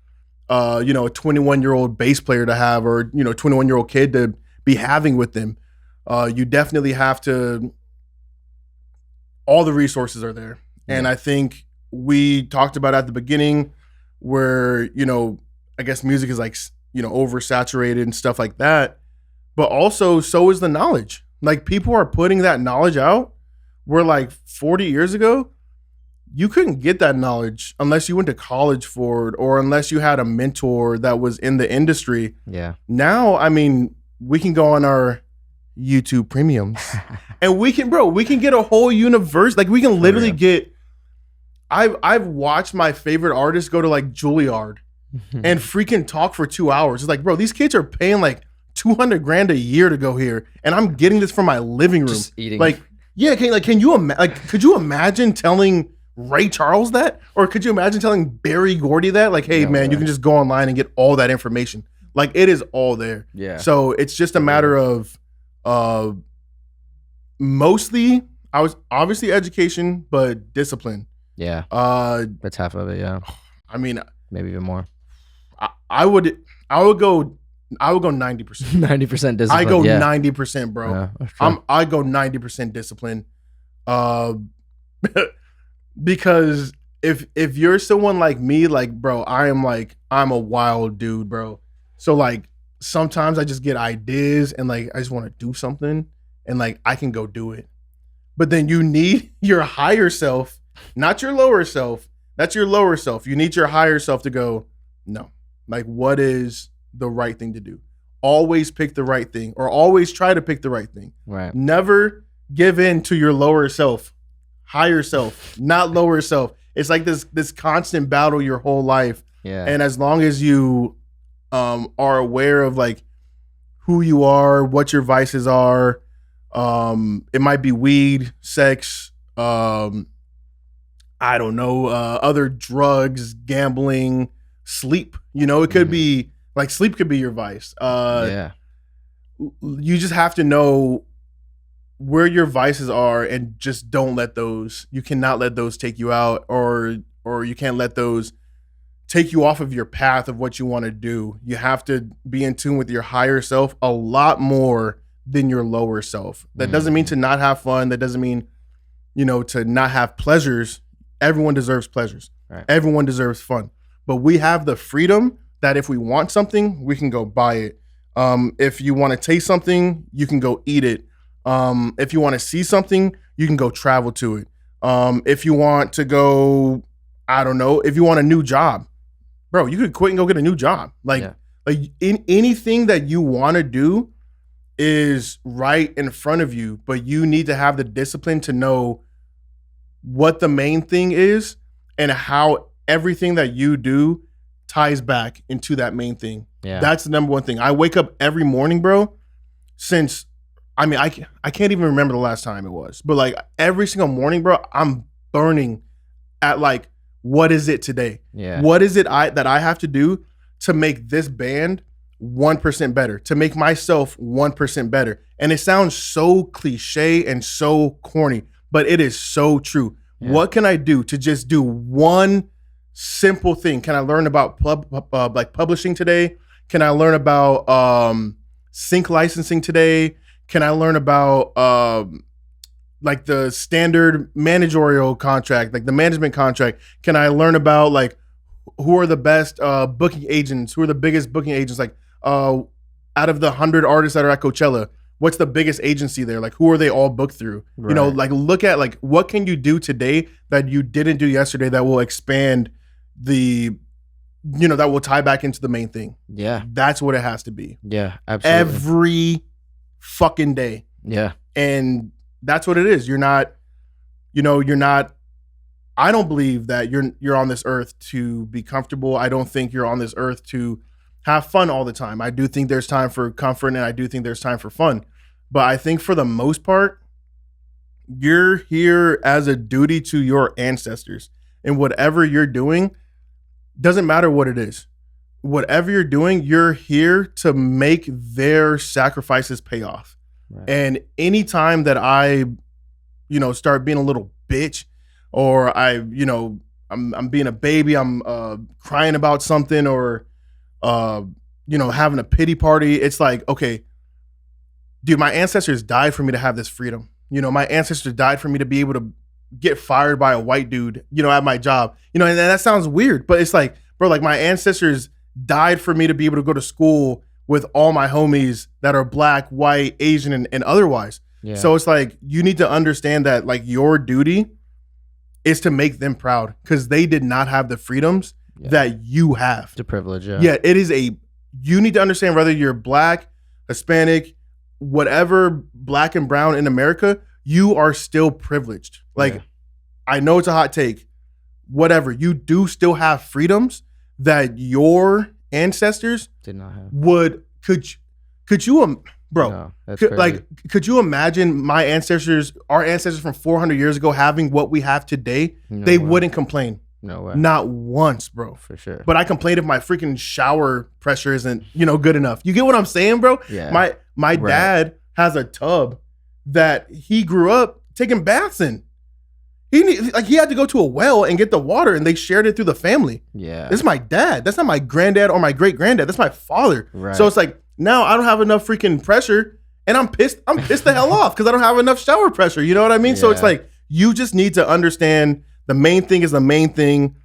a 21-year-old bass player to have, or, 21-year-old kid to be having with them. You definitely have to, all the resources are there. And I think we talked about at the beginning where, I guess music is like, oversaturated and stuff like that. But also, so is the knowledge. Like, people are putting that knowledge out where, like, 40 years ago, you couldn't get that knowledge unless you went to college for it or unless you had a mentor that was in the industry. Yeah. Now, I mean, we can go on our YouTube premiums and we can get a whole universe. Like, we can literally get, I've watched my favorite artists go to, like, Juilliard and freaking talk for 2 hours. It's like, bro, these kids are paying like $200,000 a year to go here, and I'm getting this from my living room. Just eating. Like, yeah, could you imagine telling Ray Charles that? Or could you imagine telling Barry Gordy that? Like, hey, man, you can just go online and get all that information. Like, it is all there. Yeah. So it's just a matter of mostly, I was obviously education, but discipline. Yeah. That's half of it. Yeah. I mean, maybe even more. I would go 90%. 90% discipline. I go 90%, bro. Yeah, I go 90% discipline. Because if you're someone like me, like, bro, I'm a wild dude, bro. So, like, sometimes I just get ideas and, like, I just want to do something and, like, I can go do it. But then you need your higher self, not your lower self. That's your lower self. You need your higher self to go, no. Like, what is the right thing to do? Always pick the right thing, or always try to pick the right thing. Right. Never give in to your lower self. Higher self, not lower self. It's like this constant battle your whole life. Yeah. And as long as you are aware of, like, who you are, what your vices are, it might be weed, sex, I don't know, other drugs, gambling, sleep. It could be like, sleep could be your vice. You just have to know where your vices are and just don't let those, you cannot let those take you out, or you can't let those take you off of your path of what you want to do. You have to be in tune with your higher self a lot more than your lower self. That doesn't mean to not have fun. That doesn't mean, to not have pleasures. Everyone deserves pleasures. Right. Everyone deserves fun. But we have the freedom that if we want something, we can go buy it. If you want to taste something, you can go eat it. If you want to see something, you can go travel to it. If you want to go, I don't know, if you want a new job, bro, you could quit and go get a new job. Like in anything that you want to do is right in front of you, but you need to have the discipline to know what the main thing is and how everything that you do ties back into that main thing. Yeah. That's the number one thing. I wake up every morning, bro, since, I can't even remember the last time it was, but, like, every single morning, bro, I'm burning at, like, what is it today? Yeah. What is it that I have to do to make this band 1% better, to make myself 1% better? And it sounds so cliche and so corny, but it is so true. Yeah. What can I do to just do one simple thing? Can I learn about publishing today? Can I learn about sync licensing today? Can I learn about like the standard managerial contract, like the management contract? Can I learn about, like, who are the best booking agents? Who are the biggest booking agents? Like, out of the 100 artists that are at Coachella, what's the biggest agency there? Like, who are they all booked through? Right. Like, look at, like, what can you do today that you didn't do yesterday that will expand that will tie back into the main thing. Yeah. That's what it has to be. Yeah, absolutely. Every fucking day. Yeah. And that's what it is. You're not, I don't believe that you're on this earth to be comfortable. I don't think you're on this earth to have fun all the time. I do think there's time for comfort, and I do think there's time for fun. But I think for the most part, you're here as a duty to your ancestors. And whatever you're doing, doesn't matter what it is. whatever you're doing, you're here to make their sacrifices pay off. Right. And anytime that I, start being a little bitch, or I'm being a baby, I'm crying about something, or having a pity party, it's like, okay, dude, my ancestors died for me to have this freedom. My ancestors died for me to be able to get fired by a white dude, at my job. And that sounds weird, but it's like, bro, like my ancestors died for me to be able to go to school with all my homies that are black, white, Asian, and otherwise. Yeah. So it's like, you need to understand that like your duty is to make them proud, because they did not have the freedoms that you have. The privilege, yeah. Yeah, you need to understand, whether you're black, Hispanic, whatever, black and brown in America, you are still privileged. Like, I know it's a hot take, whatever, you do still have freedoms that your ancestors did not have. Could you bro, no, that's crazy. Could you imagine our ancestors from 400 years ago having what we have today? No they way. Wouldn't complain. No way. Not once, bro. For sure. But I complain if my freaking shower pressure isn't, good enough. You get what I'm saying, bro? Yeah. My dad has a tub that he grew up taking baths in. He had to go to a well and get the water, and they shared it through the family. Yeah. This is my dad. That's not my granddad or my great granddad. That's my father. Right. So it's like, now I don't have enough freaking pressure, and I'm pissed the hell off because I don't have enough shower pressure. You know what I mean? Yeah. So it's like, you just need to understand the main thing is the main thing.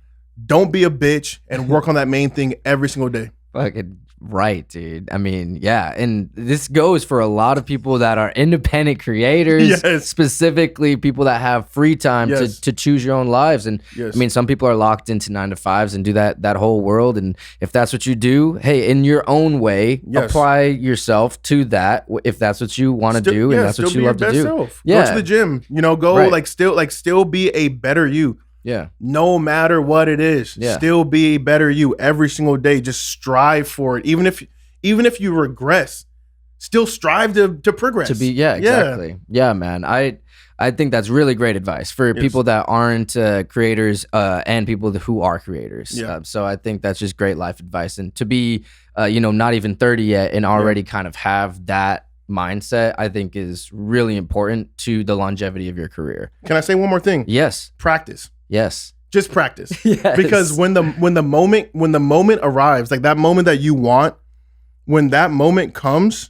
Don't be a bitch, and work on that main thing every single day. Fucking right, dude. I mean, yeah. And this goes for a lot of people that are independent creators, specifically people that have free time to choose your own lives. And I mean, some people are locked into 9-to-5s and do that whole world. And if that's what you do, hey, in your own way, apply yourself to that. If that's what you want to do, and that's what you love to do. Self. Go to the gym, still be a better you. Yeah. No matter what it is, still be a better you every single day. Just strive for it. Even if you regress, still strive to progress. To be, exactly. Yeah, man. I think that's really great advice for people that aren't creators and people who are creators. Yeah. So I think that's just great life advice. And to be, not even 30 yet and already kind of have that mindset, I think is really important to the longevity of your career. Can I say one more thing? Yes. Practice. Yes. Just practice. Yes. Because when the moment arrives, like that moment that you want, when that moment comes,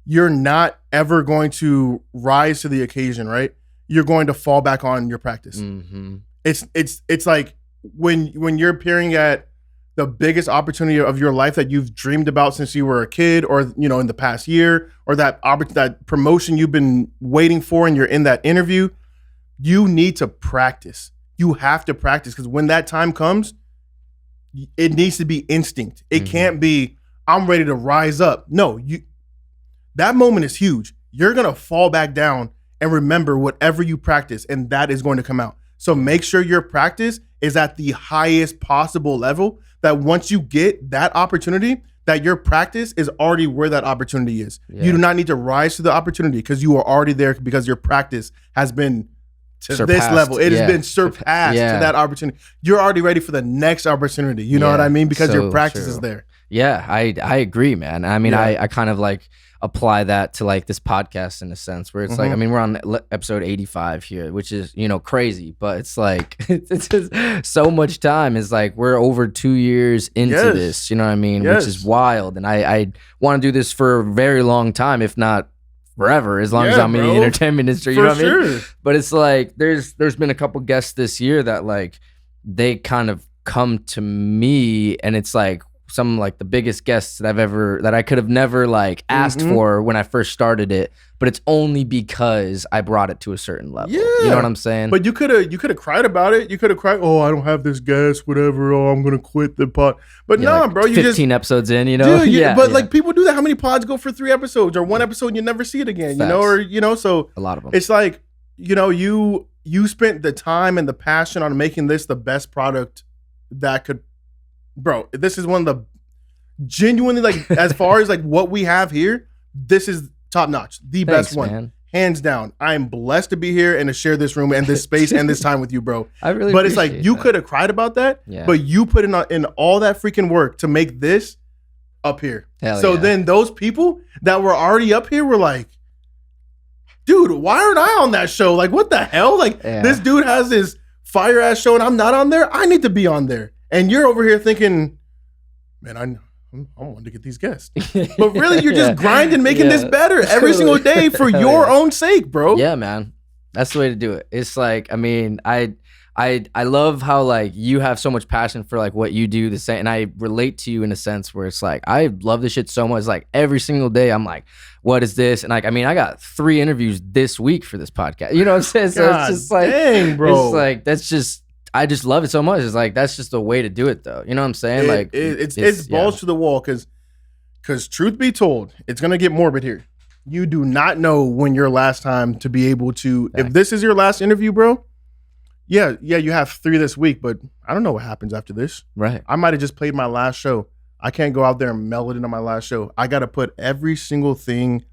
you're not ever going to rise to the occasion, right? You're going to fall back on your practice. Mm-hmm. It's like when you're appearing at the biggest opportunity of your life that you've dreamed about since you were a kid, or in the past year, or that promotion you've been waiting for, and you're in that interview, you need to practice. You have to practice, because when that time comes, it needs to be instinct. It can't be, I'm ready to rise up. No, that moment is huge. You're going to fall back down and remember whatever you practice, and that is going to come out. So make sure your practice is at the highest possible level, that once you get that opportunity, that your practice is already where that opportunity is. Yeah. You do not need to rise to the opportunity, because you are already there, because your practice has been to surpassed. This level. It has been surpassed to that opportunity. You're already ready for the next opportunity. You know what I mean? Because your practice is there. Yeah, I agree, man. I mean, I kind of like apply that to like this podcast in a sense, where it's like, I mean, we're on episode 85 here, which is, crazy, but it's like, it's just so much time. It's like, we're over 2 years into this, you know what I mean? Which is wild. And I want to do this for a very long time, if not forever, as long as I'm in the entertainment industry, you know what I mean? But it's like, there's been a couple guests this year that like, they kind of come to me, and it's like, some like the biggest guests that I could have never like asked for when I first started it, but it's only because I brought it to a certain level. Yeah. You know what I'm saying? But you could have cried about it. You could have cried, oh, I don't have this guest, whatever. Oh, I'm gonna quit the pod. But no, like bro, you 15 episodes in, Dude, but like people do that. How many pods go for 3 episodes or 1 episode and you never see it again? Facts. So a lot of them. It's like, you spent the time and the passion on making this the best product that could. Bro, this is one of the genuinely, like, as far as like what we have here, this is top notch, the best one, man. hands down, I am blessed to be here and to share this room and this space and this time with you, bro. I really But it's like, appreciate you that. could have cried about that, but you put in all that freaking work to make this up here. Hell yeah. Then those people that were already up here were like, dude, why aren't I on that show? Like, what the hell? Like, this dude has this fire ass show and I'm not on there. I need to be on there. And you're over here thinking, man, I wanted to get these guests. But really, you're just grinding, making this better every single day for your own sake, bro. Yeah, man. That's the way to do it. It's like, I mean, I love how like you have so much passion for like what you do the same, and I relate to you in a sense where it's like I love this shit so much. Like every single day I'm like, what is this? And like, I mean, I got 3 interviews this week for this podcast. You know what I'm saying? So it's just like, dang, bro. It's like I just love it so much. It's like that's just the way to do it, though. You know what I'm saying? It's balls to the wall because truth be told, it's gonna get morbid here. You do not know when your last time to be able to. If this is your last interview, bro. Yeah, you have 3 this week, but I don't know what happens after this. Right. I might have just played my last show. I can't go out there and meld it into my last show. I got to put every single thing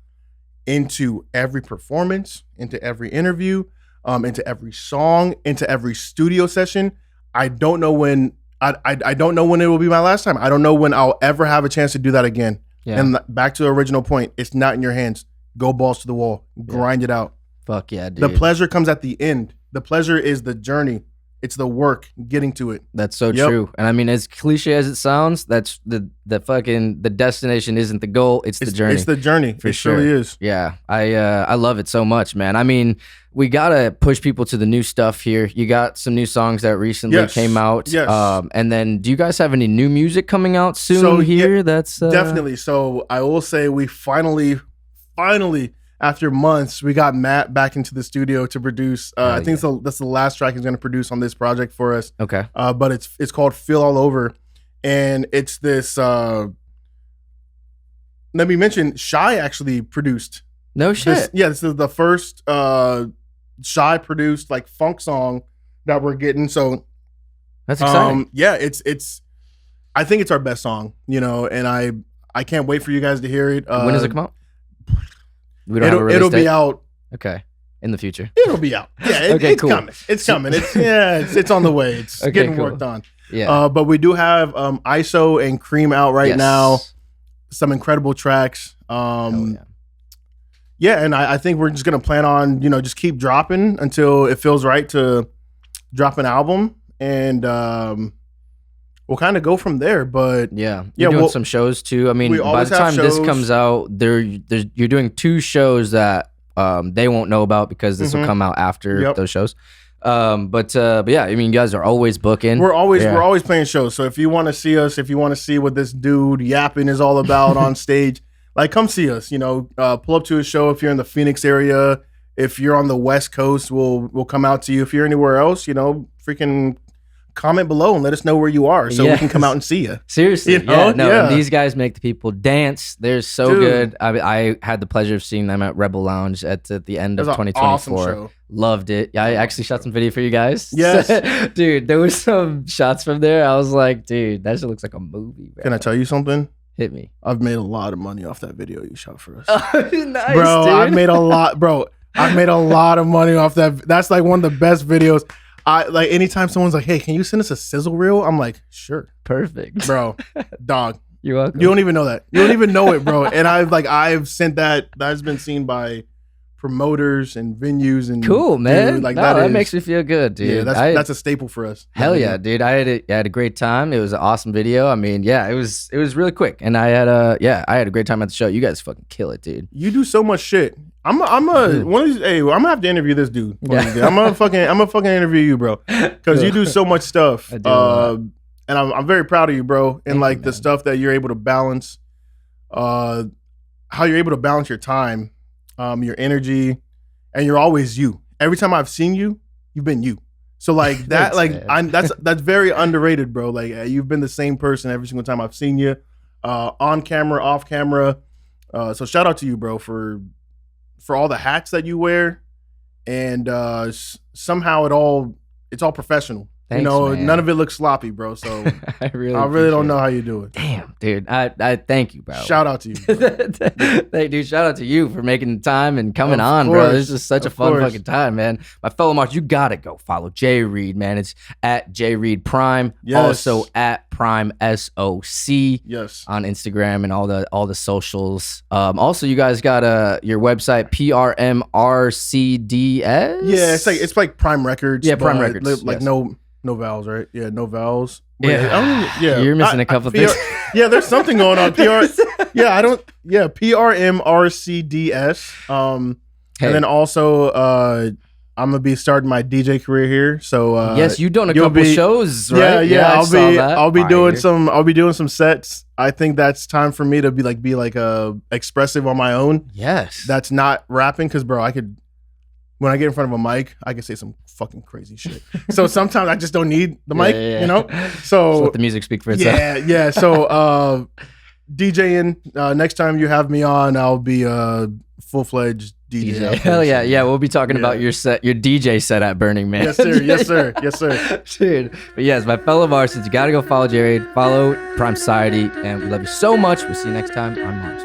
into every performance, into every interview, into every song, into every studio session. I don't know when. I don't know when it will be my last time. I don't know when I'll ever have a chance to do that again. Yeah. And back to the original point, it's not in your hands. Go balls to the wall. Grind it out. Fuck yeah, dude. The pleasure comes at the end. The pleasure is the journey. It's the work getting to it. That's so true. And I mean, as cliche as it sounds, that's the destination isn't the goal. It's the journey. It's the journey. For it sure. Surely is. Yeah. I love it so much, man. I mean, we got to push people to the new stuff here. You got some new songs that recently came out. Yes. And then do you guys have any new music coming out soon here? That's definitely. So I will say we finally, after months, we got Matt back into the studio to produce. I think that's the last track he's going to produce on this project for us. Okay. But it's called Feel All Over. And it's this, let me mention, Shy actually produced. No shit. This is the first Shy produced like funk song that we're getting. So that's exciting. It's I think it's our best song, you know, and I can't wait for you guys to hear it. When does it come out? It'll be out. Okay. In the future. It'll be out. Yeah, it's cool. Coming. It's coming. It's on the way. It's getting worked on. Yeah. But we do have ISO and Cream out right now. Some incredible tracks. And I think we're just gonna plan on, you know, just keep dropping until it feels right to drop an album, and we'll kind of go from there. But you're doing some shows too. I mean, by the time this comes out, you're doing 2 shows that they won't know about because this will come out after those shows. But yeah, I mean, you guys are always booking. We're always playing shows. So if you want to see us, if you want to see what this dude yapping is all about on stage, like, come see us. You know, pull up to a show if you're in the Phoenix area. If you're on the West Coast, we'll come out to you. If you're anywhere else, you know, freaking comment below and let us know where you are so we can come out and see you. Seriously. You know? And these guys make the people dance. They're so good. I had the pleasure of seeing them at Rebel Lounge at the end of 2024. Awesome show. Loved it. I actually shot some video for you guys. Yes. Dude, there was some shots from there. I was like, dude, that shit looks like a movie, bro. Can I tell you something? Hit me. I've made a lot of money off that video you shot for us. Oh, nice, bro, dude. I've made a lot of money off that. That's like one of the best videos. Like anytime someone's like, "Hey, can you send us a sizzle reel?" I'm like, "Sure." Perfect. Bro, dog. You're welcome. You don't even know that. You don't even know it, bro. And I've sent that. That's been seen by promoters and venues and cool, man. Dude, like that makes me feel good, dude. Yeah, that's a staple for us. Hell yeah, dude. I had a great time. It was an awesome video. I mean, yeah, it was really quick, and I had a great time at the show. You guys fucking kill it, dude. You do so much shit. I'm gonna have to interview this dude. Yeah. I'm gonna fucking interview you, bro, because you do so much stuff. I do and I'm very proud of you, bro. And like the stuff that you're able to balance, how you're able to balance your time, your energy, and you're always you. Every time I've seen you, you've been you. So like that, that's very underrated, bro. Like you've been the same person every single time I've seen you, on camera, off camera. So shout out to you, bro, for all the hats that you wear, and somehow it's all professional. Thanks, man. None of it looks sloppy, bro. So I really don't know how you do it. Damn, dude. I thank you, bro. Shout out to you. Hey, dude, shout out to you for making the time and coming Of on, course, bro. This is such a fun course. fucking time, man. My fellow March, you gotta go follow J Reid, man. It's at J Reid Prime. Yes. Also at Prime SOC. Yes. On Instagram and all the socials. Also, you guys got your website, PRMRCDS. Yeah, it's like Prime Records. Yeah, Prime Records. Like yes. No vowels, right? Yeah, no vowels. Yeah, you're missing a couple things. Yeah, there's something going on. PRMRCDS. And then also, I'm gonna be starting my DJ career here. So yes, you've done a couple shows, right? Yeah. I'll be doing some sets. I think that's time for me to be expressive on my own. Yes, that's not rapping because, bro, when I get in front of a mic, I can say some fucking crazy shit. So sometimes I just don't need the mic, So just let the music speak for itself. Yeah. So DJing. Next time you have me on, I'll be full-fledged DJ. Hell yeah. We'll be talking about your DJ set at Burning Man. Yes, sir. Dude. But yes, my fellow Martians, you gotta go follow J Reid, follow Prime Society, and we love you so much. We'll see you next time on Mars.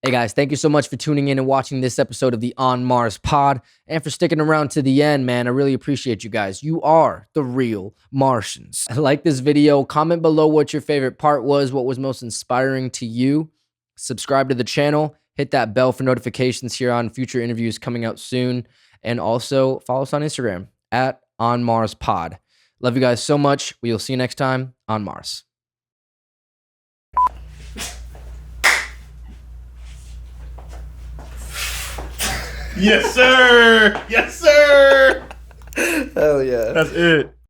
Hey guys, thank you so much for tuning in and watching this episode of the On Mars Pod and for sticking around to the end, man. I really appreciate you guys. You are the real Martians. Like this video, comment below what your favorite part was, what was most inspiring to you. Subscribe to the channel, hit that bell for notifications here on future interviews coming out soon, and also follow us on Instagram at On Mars Pod. Love you guys so much. We will see you next time on Mars. Yes, sir. Hell yeah. That's it.